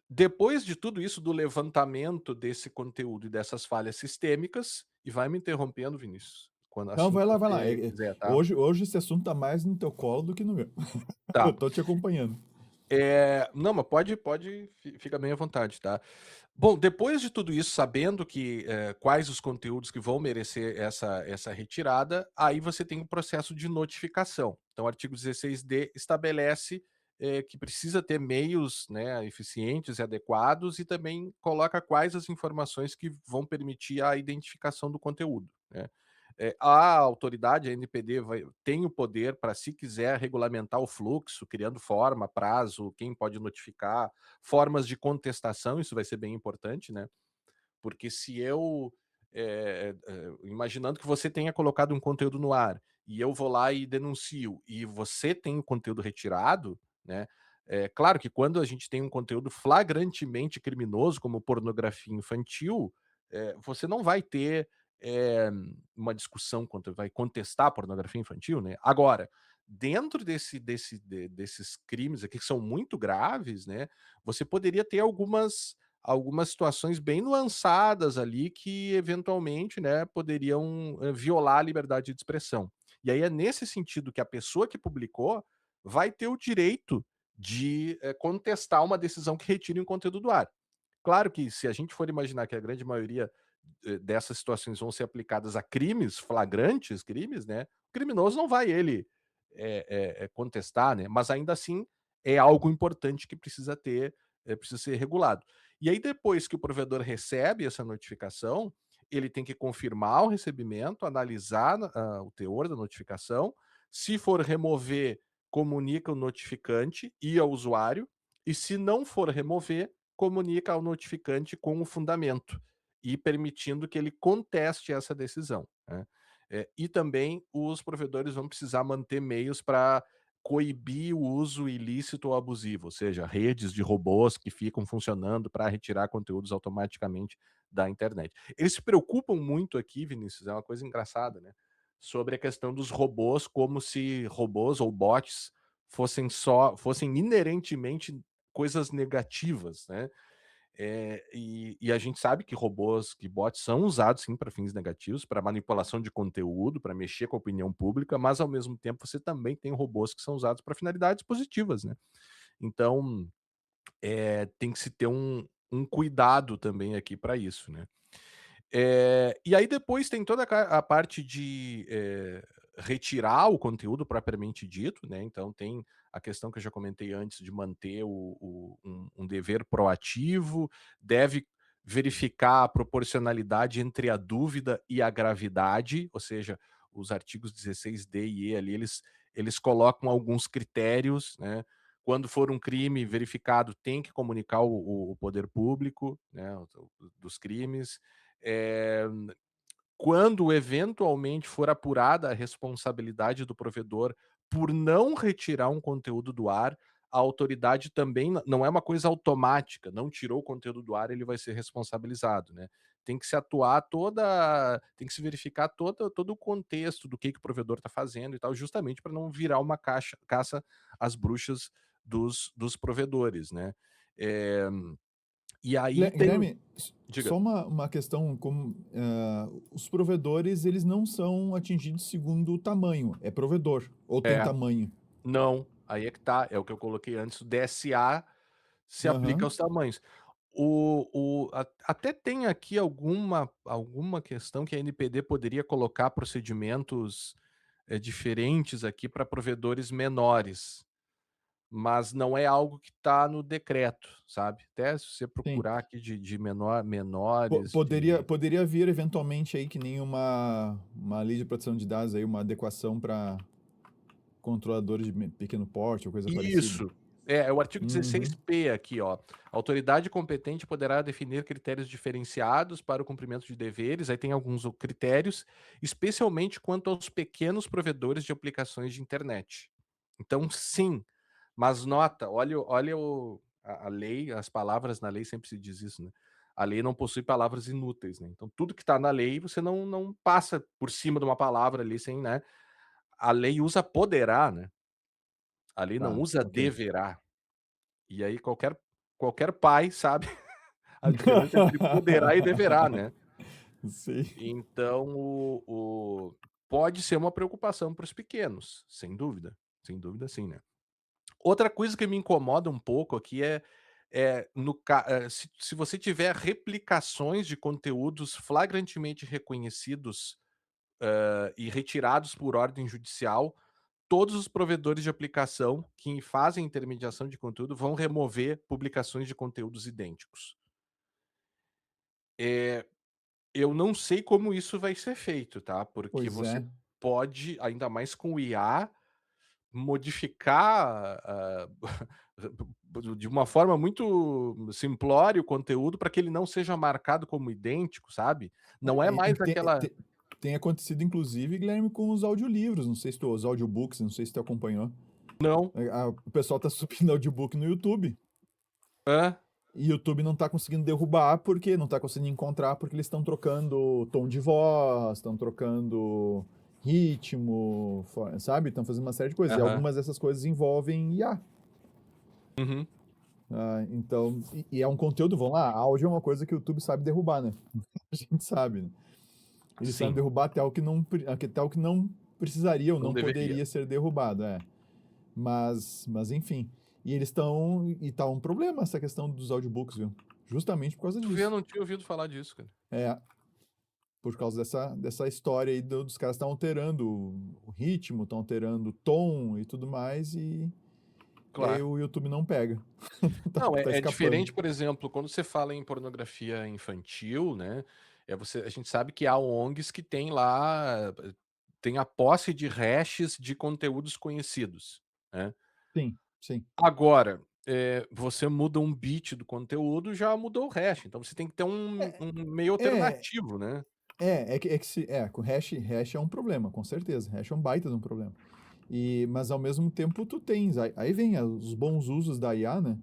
depois de tudo isso, do levantamento desse conteúdo e dessas falhas sistêmicas, e vai me interrompendo, Vinícius. quando Não, assim que vai lá. você quiser, tá? Hoje esse assunto tá mais no teu colo do que no meu. Eu Tá. tô te acompanhando. Não, mas pode fica bem à vontade, tá? Bom, depois de tudo isso, sabendo que, quais os conteúdos que vão merecer essa retirada, aí você tem o processo de notificação. Então o artigo 16d estabelece, que precisa ter meios, né, eficientes e adequados e também coloca quais as informações que vão permitir a identificação do conteúdo, né. A autoridade, a NPD tem o poder para, se quiser, regulamentar o fluxo, criando forma, prazo, quem pode notificar, formas de contestação, isso vai ser bem importante, né? Porque se eu, imaginando que você tenha colocado um conteúdo no ar, e eu vou lá e denuncio, e você tem o conteúdo retirado, né, é claro que quando a gente tem um conteúdo flagrantemente criminoso, como pornografia infantil, você não vai ter, eh, uma discussão quanto vai contestar a pornografia infantil, né. Agora, dentro desses crimes aqui que são muito graves, né, você poderia ter algumas situações bem nuançadas ali que eventualmente, né, poderiam, violar a liberdade de expressão. E aí é nesse sentido que a pessoa que publicou vai ter o direito de, contestar uma decisão que retire um conteúdo do ar. Claro que se a gente for imaginar que a grande maioria, dessas situações vão ser aplicadas a crimes flagrantes, crimes, né, o criminoso não vai ele, contestar, né, mas ainda assim é algo importante que precisa ter, precisa ser regulado. E aí depois que o provedor recebe essa notificação, ele tem que confirmar o recebimento, analisar o teor da notificação, se for remover, comunica o notificante e ao usuário, e se não for remover, comunica ao notificante com o fundamento e permitindo que ele conteste essa decisão, né. E também os provedores vão precisar manter meios para coibir o uso ilícito ou abusivo, ou seja, redes de robôs que ficam funcionando para retirar conteúdos automaticamente da internet. Eles se preocupam muito aqui, Vinícius, é uma coisa engraçada, né, sobre a questão dos robôs, como se robôs ou bots fossem inerentemente coisas negativas, né. E a gente sabe que robôs, que bots são usados sim para fins negativos, para manipulação de conteúdo, para mexer com a opinião pública, mas ao mesmo tempo você também tem robôs que são usados para finalidades positivas, né. Então, tem que se ter um cuidado também aqui para isso, né. E aí depois tem toda a parte de, retirar o conteúdo propriamente dito, né, então tem a questão que eu já comentei antes de manter um dever proativo, deve verificar a proporcionalidade entre a dúvida e a gravidade, ou seja, os artigos 16d e E ali, eles colocam alguns critérios, né, quando for um crime verificado, tem que comunicar o poder público, né, dos crimes, eh, quando eventualmente for apurada a responsabilidade do provedor por não retirar um conteúdo do ar, a autoridade também não é uma coisa automática, não tirou o conteúdo do ar, ele vai ser responsabilizado, né. Tem que se verificar todo o contexto do que o provedor está fazendo e tal, justamente para não virar uma caça às bruxas dos provedores, né. Eh, e aí tem Guilherme, diga. só uma questão como, os provedores, eles não são atingidos segundo o tamanho, é provedor, ou tem É. tamanho? Não, aí é que tá, é o que eu coloquei antes, o DSA se aplica Aham, aos tamanhos. Até tem aqui alguma questão que a NPD poderia colocar procedimentos, diferentes aqui para provedores menores, mas não é algo que está no decreto, sabe. Até se você sim. procurar aqui de Po menores poderia de poderia vir eventualmente aí que nem uma lei de proteção de dados aí, uma adequação para controladores de pequeno porte ou coisa parecida. Isso. É o artigo Uhum, 16p aqui, ó. A autoridade competente poderá definir critérios diferenciados para o cumprimento de deveres, aí tem alguns critérios, especialmente quanto aos pequenos provedores de aplicações de internet. Então sim, mas nota, olha a lei, as palavras na lei sempre se diz isso, né. A lei não possui palavras inúteis, né, então tudo que está na lei você não passa por cima de uma palavra ali sem, né, a lei usa poderá, né. A lei não tá, usa ok. deverá. E aí qualquer pai sabe a diferença entre poderá e deverá, né. Sim. Então pode ser uma preocupação para os pequenos, sem dúvida sim, né. Outra coisa que me incomoda um pouco aqui se você tiver replicações de conteúdos flagrantemente reconhecidos, e retirados por ordem judicial, todos os provedores de aplicação que fazem intermediação de conteúdo vão remover publicações de conteúdos idênticos. Eh, eu não sei como isso vai ser feito, tá, porque Pois você é. pode, ainda mais com o IA, modificar, de uma forma muito simplória o conteúdo para que ele não seja marcado como idêntico, sabe. Não é É, e mais aquela tem acontecido inclusive, Guilherme, com os audiolivros, não sei se tu os audiobooks, não sei se tu acompanhou. não. O pessoal tá subindo audiobook no YouTube, Hã? e o YouTube não tá conseguindo derrubar, porque não tá conseguindo encontrar, porque eles estão trocando tom de voz, estão trocando ritmo, sabe, estão fazendo uma série de coisas, e Aham. algumas dessas coisas envolvem IA. Uhum. Então, é um conteúdo, vamos lá, áudio é uma coisa que o YouTube sabe derrubar, né? A gente sabe, né? Eles sabem Sim, derrubar até o que não precisaria ou não não deveria. poderia ser derrubado, é. Mas enfim. E eles estão. E tá um problema essa questão dos audiobooks, viu? Justamente por causa Tu vê, eu disso. não tinha ouvido falar disso, cara. É, por causa dessa história aí dos caras estão alterando o ritmo, estão alterando o tom e tudo mais, e aí Claro. o YouTube não pega. Não, Tá é escapando. diferente, por exemplo, quando você fala em pornografia infantil, né, a gente sabe que há ONGs que têm lá, tem a posse de hashes de conteúdos conhecidos, né. Sim, sim. Agora, você muda um bit do conteúdo, já mudou o hash, então você tem que ter um meio É, alternativo, né. com hash é um problema, com certeza. Hash é um baita de um problema. Mas ao mesmo tempo tu tens, aí vem os bons usos da IA, né?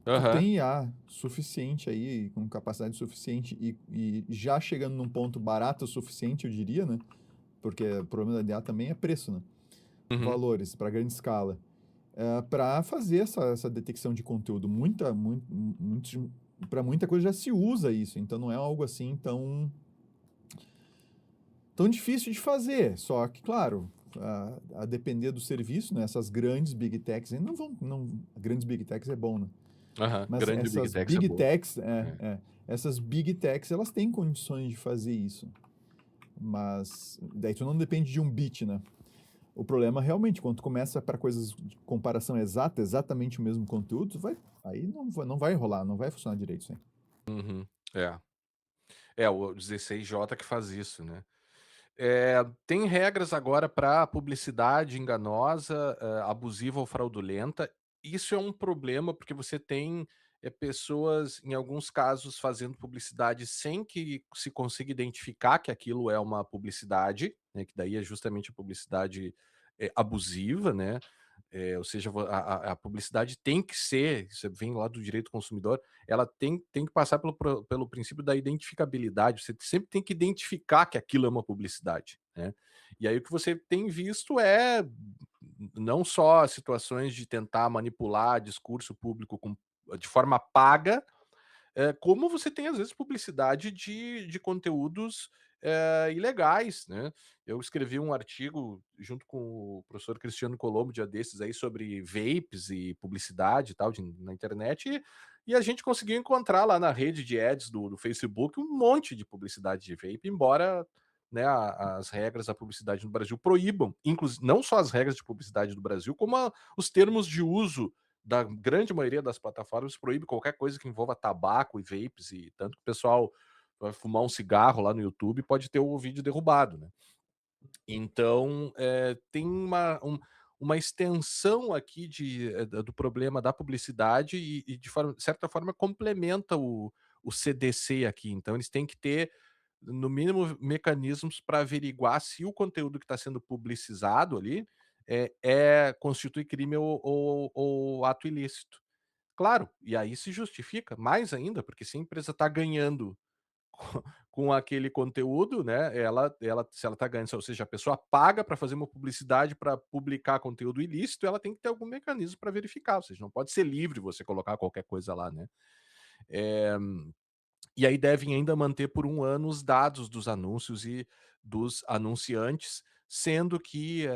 Tu Aham. tem IA suficiente aí, com capacidade suficiente e já chegando num ponto barato o suficiente, eu diria, né? Porque o problema da IA também é preço, né? Uhum. Valores para grande escala. Para fazer essa detecção de conteúdo. Para muita coisa já se usa isso, então não é algo assim tão difícil de fazer. Só que, claro, a depender do serviço, né? Essas grandes big techs aí não vão. Não, grandes big techs é bom, né? Aham. Mas Grande Big essas Techs é big boa. techs, É. essas big techs, elas têm condições de fazer isso. Mas daí tu não depende de um bit, né? O problema realmente, quando tu começa para coisas de comparação exata, exatamente o mesmo conteúdo, aí não vai rolar, não vai funcionar direito isso aí. Uhum. É. É, o 16J que faz isso, né. Tem regras agora para publicidade enganosa, abusiva ou fraudulenta. Isso é um problema, porque você tem, pessoas, em alguns casos, fazendo publicidade sem que se consiga identificar que aquilo é uma publicidade, né, que daí é justamente a publicidade, abusiva, né. Ou seja, a publicidade tem que ser, isso vem lá do direito do consumidor, ela tem que passar pelo princípio da identificabilidade, você sempre tem que identificar que aquilo é uma publicidade, né. E aí o que você tem visto não só situações de tentar manipular discurso público de forma paga, como você tem, às vezes, publicidade de conteúdos, ilegais, né. Eu escrevi um artigo junto com o professor Cristiano Colombo, dia desses aí, sobre vapes e publicidade e tal na internet, e a gente conseguiu encontrar lá na rede de ads do Facebook um monte de publicidade de vape, embora, né, as regras da publicidade no Brasil proíbam, não só as regras de publicidade do Brasil, como os termos de uso da grande maioria das plataformas proíbe qualquer coisa que envolva tabaco e vapes, e tanto que o pessoal vai fumar um cigarro lá no YouTube pode ter o vídeo derrubado, né. Então, tem uma extensão aqui do problema da publicidade e de certa forma complementa o CDC aqui, então eles têm que ter, no mínimo, mecanismos para averiguar se o conteúdo que está sendo publicizado ali, constitui crime ou ato ilícito. Claro, e aí se justifica mais ainda, porque se a empresa está ganhando co com aquele conteúdo, né, ela se ela está ganhando, ou seja, a pessoa paga para fazer uma publicidade para publicar conteúdo ilícito, ela tem que ter algum mecanismo para verificar, ou seja, não pode ser livre você colocar qualquer coisa lá, né. Eh, e aí devem ainda manter por 1 ano os dados dos anúncios e dos anunciantes, sendo que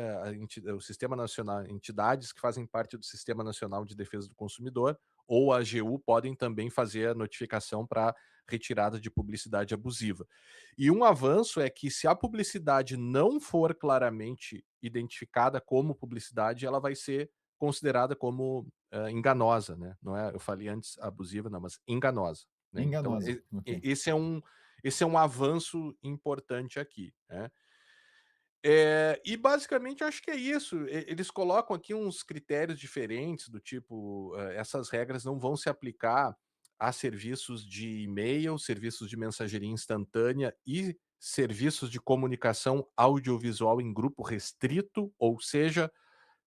o Sistema Nacional, entidades que fazem parte do Sistema Nacional de Defesa do Consumidor ou a AGU podem também fazer a notificação para retirada de publicidade abusiva. E um avanço é que se a publicidade não for claramente identificada como publicidade, ela vai ser considerada como enganosa, né? Não é, eu falei antes abusiva, não, mas enganosa, né? Então, Enganosa, ok. esse é um avanço importante aqui, né? E basicamente eu acho que é isso. Eles colocam aqui uns critérios diferentes do tipo, essas regras não vão se aplicar a serviços de e-mail, serviços de mensageria instantânea e serviços de comunicação audiovisual em grupo restrito, ou seja,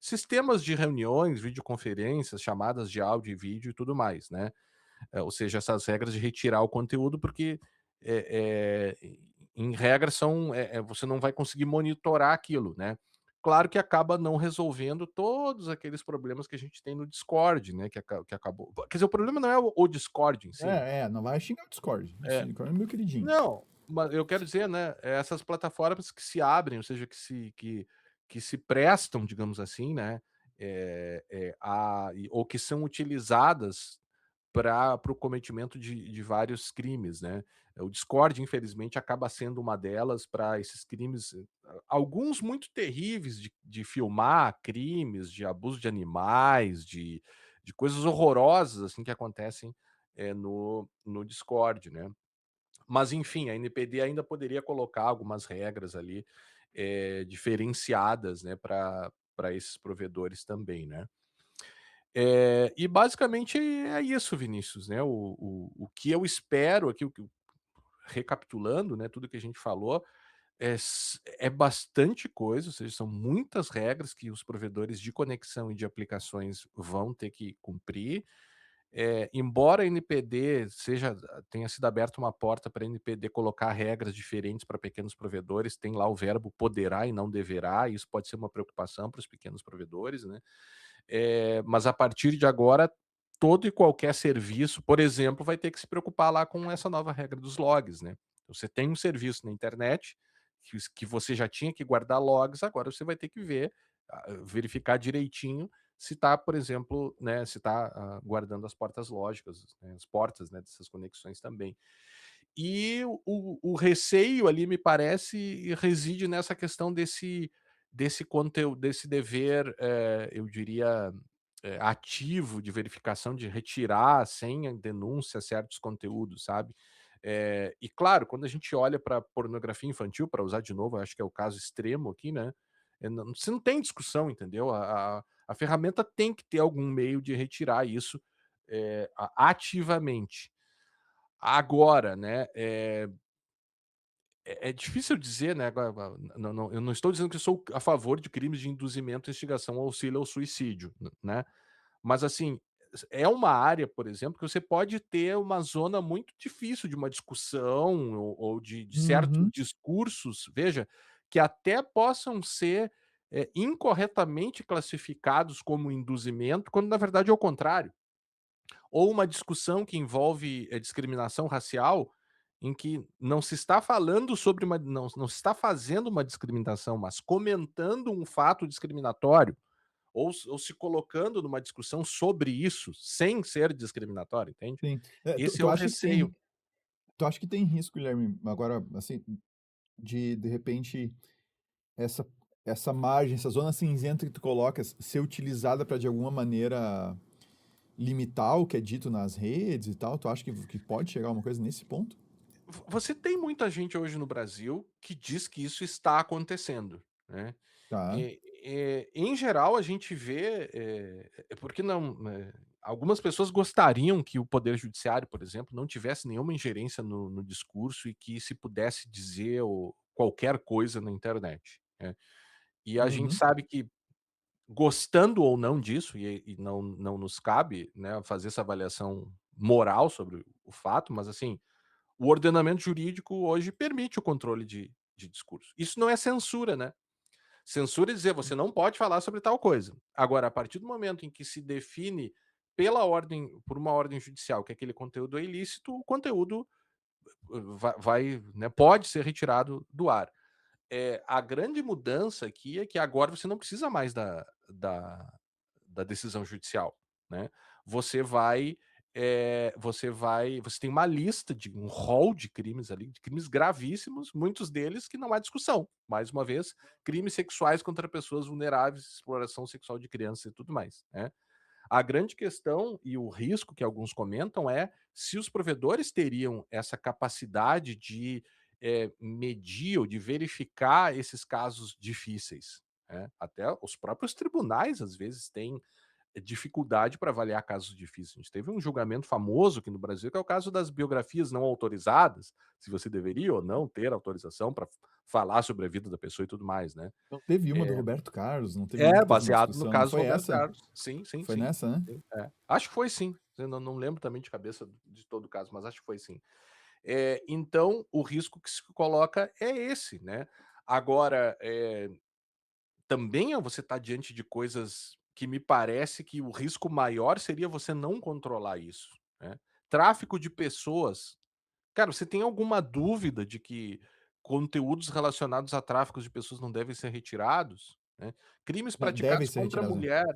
sistemas de reuniões, videoconferências, chamadas de áudio e vídeo e tudo mais, né? Ou seja, essas regras de retirar o conteúdo, porque em regra você não vai conseguir monitorar aquilo, né? Claro que acaba não resolvendo todos aqueles problemas que a gente tem no Discord, né? Que acabou. Quer dizer, o problema não é o Discord em si. Não vai xingar o Discord. O É, Discord é meu queridinho. não, mas eu quero dizer, né? Essas plataformas que se abrem, ou seja, que se prestam, digamos assim, né? Ou que são utilizadas para o cometimento de vários crimes, né. O Discord, infelizmente, acaba sendo uma delas para esses crimes, alguns muito terríveis de filmar crimes, de abuso de animais, de coisas horrorosas, assim, que acontecem, no Discord, né. Mas enfim, a NPD ainda poderia colocar algumas regras ali, diferenciadas, né, para esses provedores também, né. E basicamente é isso, Vinícius, né, o que eu espero aqui, recapitulando, né, tudo que a gente falou, é bastante coisa, ou seja, são muitas regras que os provedores de conexão e de aplicações vão ter que cumprir. Embora a NPD tenha sido aberta uma porta para a NPD colocar regras diferentes para pequenos provedores, tem lá o verbo poderá e não deverá, e isso pode ser uma preocupação para os pequenos provedores, né. Mas a partir de agora, todo e qualquer serviço, por exemplo, vai ter que se preocupar lá com essa nova regra dos logs, né. Você tem um serviço na internet, que você já tinha que guardar logs, agora você vai ter que verificar direitinho se está, por exemplo, né, se está guardando as portas lógicas, né, as portas, né, dessas conexões também. E o receio ali, me parece, reside nessa questão desse conteúdo, desse dever, eu diria, ativo de verificação, de retirar sem a denúncia certos conteúdos, sabe. E claro, quando a gente olha para pornografia infantil, para usar de novo, eu acho que é o caso extremo aqui, né, não, você não tem discussão, entendeu. A ferramenta tem que ter algum meio de retirar isso, ativamente. Agora, né, é difícil dizer, né, agora não, eu não estou dizendo que eu sou a favor de crimes de induzimento, instigação, auxílio ao suicídio, né, mas assim, é uma área, por exemplo, que você pode ter uma zona muito difícil de uma discussão ou de certos Uhum. discursos, veja, que até possam ser, incorretamente classificados como induzimento, quando na verdade é o contrário. Ou uma discussão que envolve, discriminação racial, em que não se está falando sobre não se está fazendo uma discriminação, mas comentando um fato discriminatório, ou se colocando numa discussão sobre isso, sem ser discriminatório, entende? Sim. Tu Esse é o receio. tu acha que tem risco, Guilherme, agora, assim, de repente, essa essa margem, essa zona cinzenta que tu colocas, ser utilizada para de alguma maneira limitar o que é dito nas redes e tal? Tu acha que pode chegar a uma coisa nesse ponto? Você tem muita gente hoje no Brasil que diz que isso está acontecendo, né? Tá. Em geral, a gente vê, porque não, algumas pessoas gostariam que o poder judiciário, por exemplo, não tivesse nenhuma ingerência no discurso e que se pudesse dizer qualquer coisa na internet, né. E a gente Uhum. sabe que, gostando ou não disso, e não nos cabe, né, fazer essa avaliação moral sobre o fato, mas assim, o ordenamento jurídico hoje permite o controle de discurso. Isso não é censura, né. Censura é dizer: "Você não pode falar sobre tal coisa". Agora, a partir do momento em que se define por uma ordem judicial que aquele conteúdo é ilícito, o conteúdo, né, pode ser retirado do ar. a grande mudança aqui é que agora você não precisa mais da decisão judicial, né. Você vai, você tem uma lista de um rol de crimes ali, de crimes gravíssimos, muitos deles que não há discussão. Mais uma vez, crimes sexuais contra pessoas vulneráveis, exploração sexual de crianças e tudo mais, né. A grande questão e o risco que alguns comentam é se os provedores teriam essa capacidade de, medir ou de verificar esses casos difíceis, né. Até os próprios tribunais, às vezes, têm dificuldade para avaliar casos difíceis. A gente teve um julgamento famoso aqui no Brasil, que é o caso das biografias não autorizadas, se você deveria ou não ter autorização para falar sobre a vida da pessoa e tudo mais, né. Não teve uma do Roberto Carlos? Não teve uma É, que teve uma baseado no discussão, não caso foi Roberto essa? Carlos. Sim, sim, Foi sim. nessa, né? Sim, é. Acho que foi sim. Eu não lembro também de cabeça de todo o caso, mas acho que foi sim. Então o risco que se coloca é esse, né. Agora, também você está diante de coisas que me parece que o risco maior seria você não controlar isso, né. Tráfico de pessoas. Cara, você tem alguma dúvida de que conteúdos relacionados a tráfico de pessoas não devem ser retirados, né? Crimes Né, devem praticados ser contra a retirados, né? mulher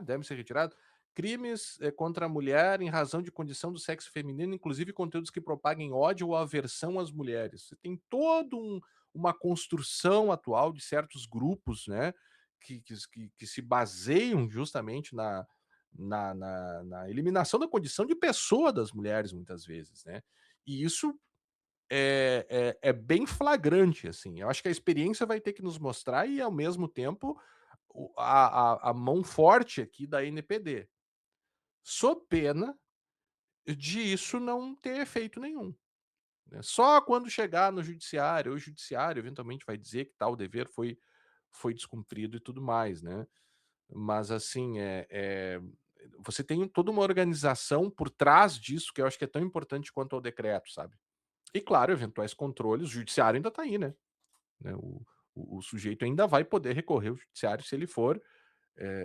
devem ser retirados. Crimes, contra a mulher em razão de condição do sexo feminino, inclusive conteúdos que propaguem ódio ou aversão às mulheres. Você tem todo uma construção atual de certos grupos, né, que se baseiam justamente na eliminação da condição de pessoa das mulheres, muitas vezes, né? E isso é bem flagrante, assim. Eu acho que a experiência vai ter que nos mostrar e, ao mesmo tempo, a mão forte aqui da NPD. Sob pena de isso não ter efeito nenhum, né. Só quando chegar no judiciário, o judiciário eventualmente vai dizer que tal dever foi descumprido e tudo mais, né. Mas assim, você tem toda uma organização por trás disso que eu acho que é tão importante quanto ao decreto, sabe. E claro, eventuais controles, o judiciário ainda está aí, né, o sujeito ainda vai poder recorrer ao judiciário se ele for,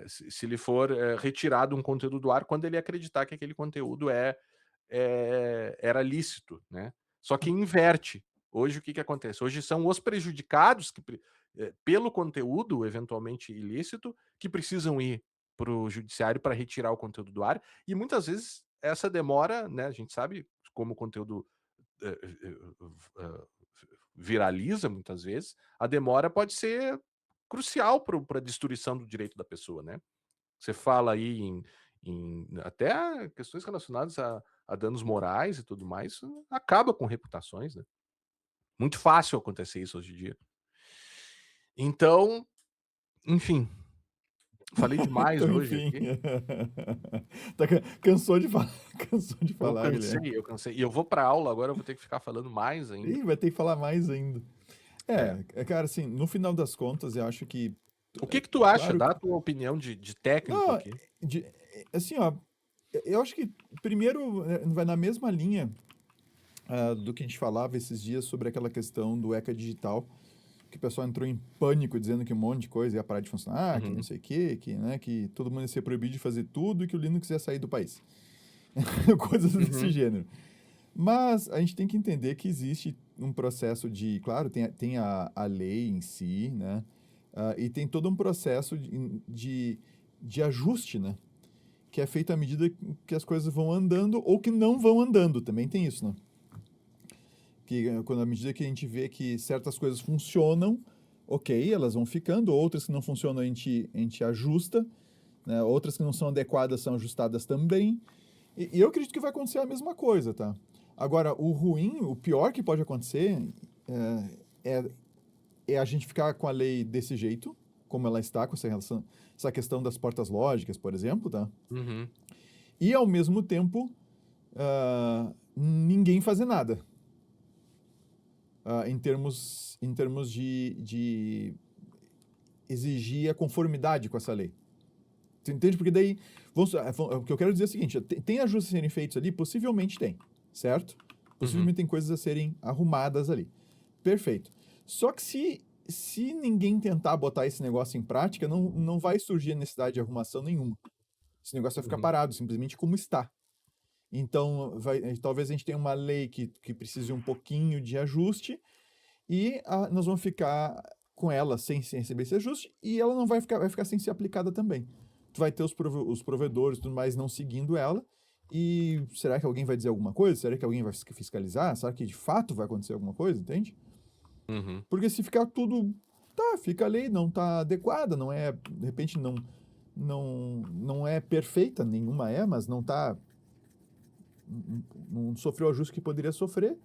se ele for, retirado um conteúdo do ar quando ele acreditar que aquele conteúdo era lícito, né. Só que inverte. Hoje o que que acontece? Hoje são os prejudicados pelo conteúdo eventualmente ilícito, que precisam ir para o judiciário para retirar o conteúdo do ar, e muitas vezes essa demora, né, a gente sabe como o conteúdo eh eh, hã, viraliza muitas vezes, a demora pode ser crucial para a destruição do direito da pessoa, né. Você fala aí em até questões relacionadas a danos morais e tudo mais, isso acaba com reputações, né. Muito fácil acontecer isso hoje em dia. Então, enfim, falei demais Então, hoje enfim. aqui. Tá cansou de falar, cansou de Eu falar, Guilherme. cansei, eu cansei. E eu vou pra aula agora, eu vou ter que ficar falando mais ainda. Ih, vai ter que falar mais ainda. É. Cara, assim, no final das contas, eu acho que, O que que tu acha? claro Dá que a tua opinião de técnico não, aqui. de assim, ó, eu acho que primeiro, vai na mesma linha, do que a gente falava esses dias sobre aquela questão do ECA digital, que o pessoal entrou em pânico dizendo que um monte de coisa ia parar de funcionar, que não Uhum, sei o quê, que, né, que todo mundo ia ser proibido de fazer tudo e que o Linux ia sair do país. Coisas desse uhum, gênero. Mas a gente tem que entender que existe um processo de, claro, tem a lei em si, né? E tem todo um processo de ajuste, né? Que é feito à medida que as coisas vão andando ou que não vão andando, também tem isso, né? Que quando à medida que a gente vê que certas coisas funcionam, ok, elas vão ficando, outras que não funcionam a gente ajusta, né? Outras que não são adequadas são ajustadas também. E eu acredito que vai acontecer a mesma coisa, tá? Agora, o ruim, o pior que pode acontecer é, é a gente ficar com a lei desse jeito, como ela está, com essa relação, essa questão das portas lógicas, por exemplo, tá? uhum, E ao mesmo tempo, ninguém fazer nada. Em termos de exigir a conformidade com essa lei. Tu entende? Porque daí, o que eu quero dizer é o seguinte, tem ajustes a serem feitos ali? Possivelmente tem, certo? uhum, Possivelmente tem coisas a serem arrumadas ali. Perfeito. Só que se ninguém tentar botar esse negócio em prática, não vai surgir a necessidade de arrumação nenhuma. Esse negócio vai ficar uhum, parado, simplesmente como está. Então, talvez a gente tenha uma lei que precise um pouquinho de ajuste, e nós vamos ficar com ela sem receber esse ajuste e ela não vai ficar sem ser aplicada também. Tu vai ter os provedores e tudo mais não seguindo ela, e será que alguém vai dizer alguma coisa? Será que alguém vai fiscalizar? Será que de fato vai acontecer alguma coisa, entende? Uhum. Porque se ficar tudo, tá, fica a lei, não tá adequada, não é, de repente não é perfeita, nenhuma é, mas não tá, não sofreu o ajuste que poderia sofrer,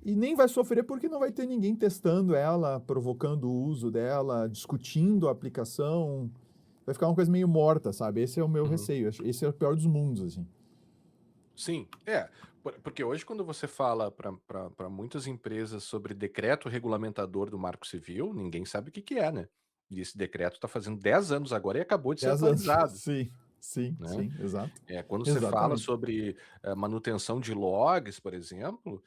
e nem vai sofrer porque não vai ter ninguém testando ela, provocando o uso dela, discutindo a aplicação, vai ficar uma coisa meio morta, sabe? Esse é o meu Uhum. receio, esse é o pior dos mundos, assim. Sim, porque hoje quando você fala para muitas empresas sobre decreto regulamentador do Marco Civil, ninguém sabe o que que é, né. E esse decreto está fazendo 10 anos agora e acabou de ser 10 anos, atualizado, sim, sim, né. sim, exato, Quando você fala exatamente. sobre, manutenção de logs, por exemplo,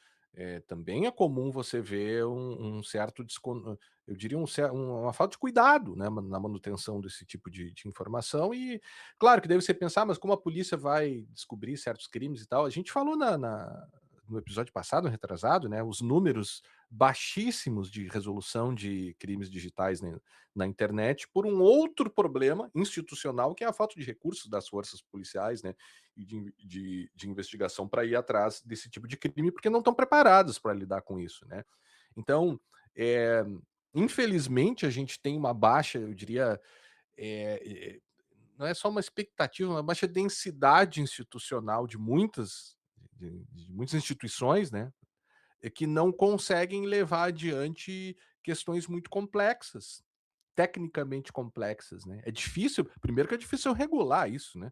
também é comum você ver um certo eu diria uma falta de cuidado, né, na manutenção desse tipo de informação e, claro que daí você pensar: "Ah, mas como a polícia vai descobrir certos crimes e tal?" A gente falou no episódio passado, retrasado, né, os números baixíssimos de resolução de crimes digitais, né, na internet por um outro problema institucional, que é a falta de recursos das forças policiais, né, e de investigação para ir atrás desse tipo de crime, porque não estão preparados para lidar com isso, né. Então, eh, infelizmente a gente tem uma baixa, eu diria, eh eh, não é só uma expectativa, uma baixa densidade institucional de muitas instituições, né, que não conseguem levar adiante questões muito complexas, tecnicamente complexas, né. É difícil, primeiro que é difícil regular isso, né.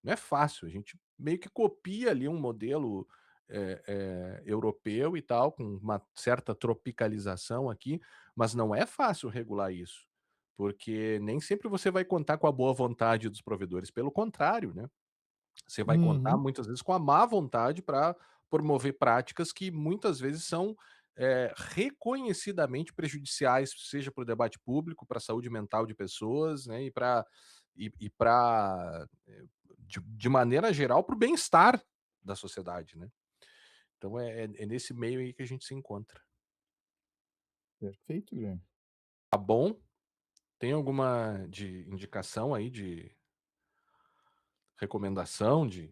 Não é fácil, a gente meio que copia ali um modelo, europeu e tal, com uma certa tropicalização aqui, mas não é fácil regular isso, porque nem sempre você vai contar com a boa vontade dos provedores, pelo contrário, né. Você vai contar Uhum, muitas vezes com a má vontade para promover práticas que muitas vezes são, reconhecidamente prejudiciais, seja para o debate público, para a saúde mental de pessoas, né, e pra, de maneira geral, para o bem-estar da sociedade, né. Então é nesse meio aí que a gente se encontra. perfeito, Guilherme. Tá bom? Tem alguma de indicação aí de recomendação de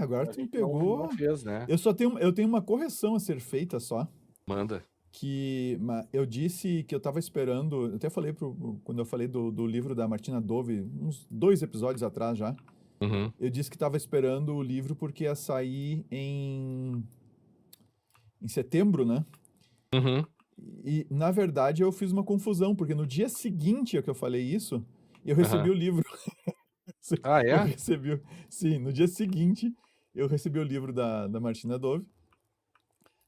Agora a tu me gente não pegou. fez, né. Eu tenho uma correção a ser feita só, Manda. eu disse que eu estava esperando, eu até falei quando eu falei do livro da Martina Dove, uns 2 episódios atrás já, Uhum. eu disse que estava esperando o livro porque ia sair em setembro, né? Uhum. E, na verdade, eu fiz uma confusão, porque no dia seguinte a que eu falei isso, eu recebi Aham. o livro. Ah, Eu é? recebi, sim, no dia seguinte eu recebi o livro da Martina Dove,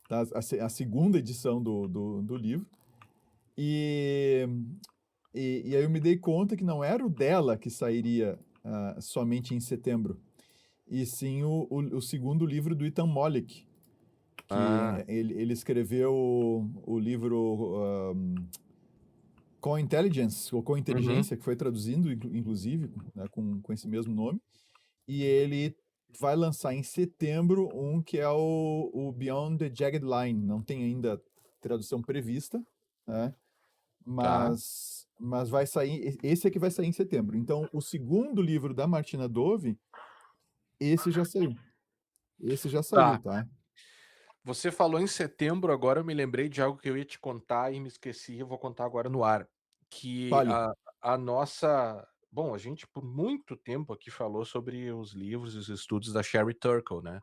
tá? A segunda edição do livro. E, e aí eu me dei conta que não era o dela que sairia somente em setembro, e sim o segundo livro do Ethan Mollick, que Ah. ele escreveu o livro Co-Intelligence, ou Uhum. Co-Inteligência, que foi traduzindo, inclusive, né, com esse mesmo nome. E ele vai lançar em setembro um que é o Beyond the Jagged Line. Não tem ainda tradução prevista, né? Tá. Mas vai sair. Esse é que vai sair em setembro. Então, o segundo livro da Martina Dove, esse já saiu. Esse já saiu, Tá. tá? Você falou em setembro, agora eu me lembrei de algo que eu ia te contar e me esqueci, eu vou contar agora no ar, que Fale. a nossa bom, a gente por muito tempo aqui falou sobre os livros e os estudos da Sherry Turkle, né,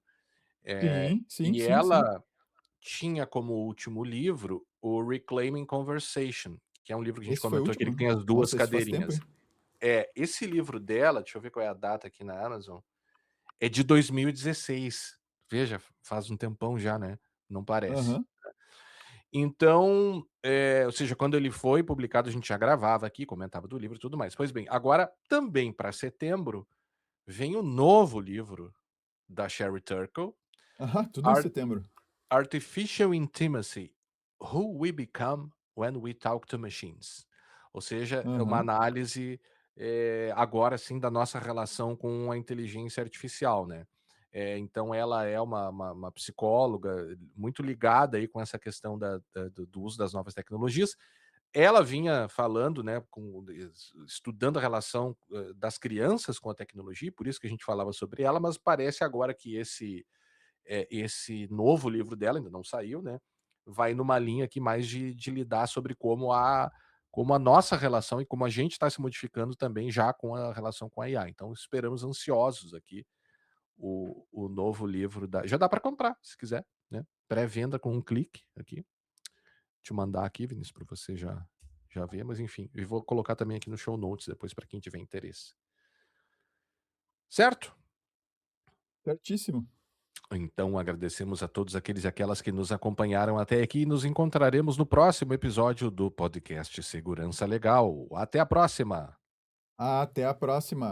Sim, sim, e sim, sim. ela tinha como último livro o Reclaiming Conversation, que é um livro que a gente Esse foi o comentou aqui, último, ele né? tem as 2 Nossa, esse faz tempo, cadeirinhas. hein? Esse livro dela, deixa eu ver qual é a data aqui na Amazon, é de 2016. Veja, faz um tempão já, né, não parece. Aham. Então, ou seja, quando ele foi publicado, a gente já gravava aqui, comentava do livro e tudo mais. Pois bem, agora também para setembro, vem o novo livro da Sherry Turkle, Aham, tudo em Art setembro. Artificial Intimacy: Who We Become When We Talk to Machines. Ou seja, é uma Aham. análise, agora sim da nossa relação com a inteligência artificial, né. Então ela é uma psicóloga muito ligada aí com essa questão do uso das novas tecnologias. Ela vinha falando, né, estudando a relação, das crianças com a tecnologia, por isso que a gente falava sobre ela, mas parece agora que esse novo livro dela, ainda não saiu, né, vai numa linha aqui mais de lidar sobre como a nossa relação e como a gente está se modificando também já com a relação com a IA. Então esperamos ansiosos aqui o novo livro da já dá para comprar, se quiser, né, pré-venda com um clique aqui. Te mandar aqui, Vinícius, para você já ver, mas enfim, e vou colocar também aqui no show notes depois para quem tiver interesse. Certo? Certíssimo. Então agradecemos a todos aqueles e aquelas que nos acompanharam até aqui e nos encontraremos no próximo episódio do podcast Segurança Legal. Até a próxima. Até a próxima.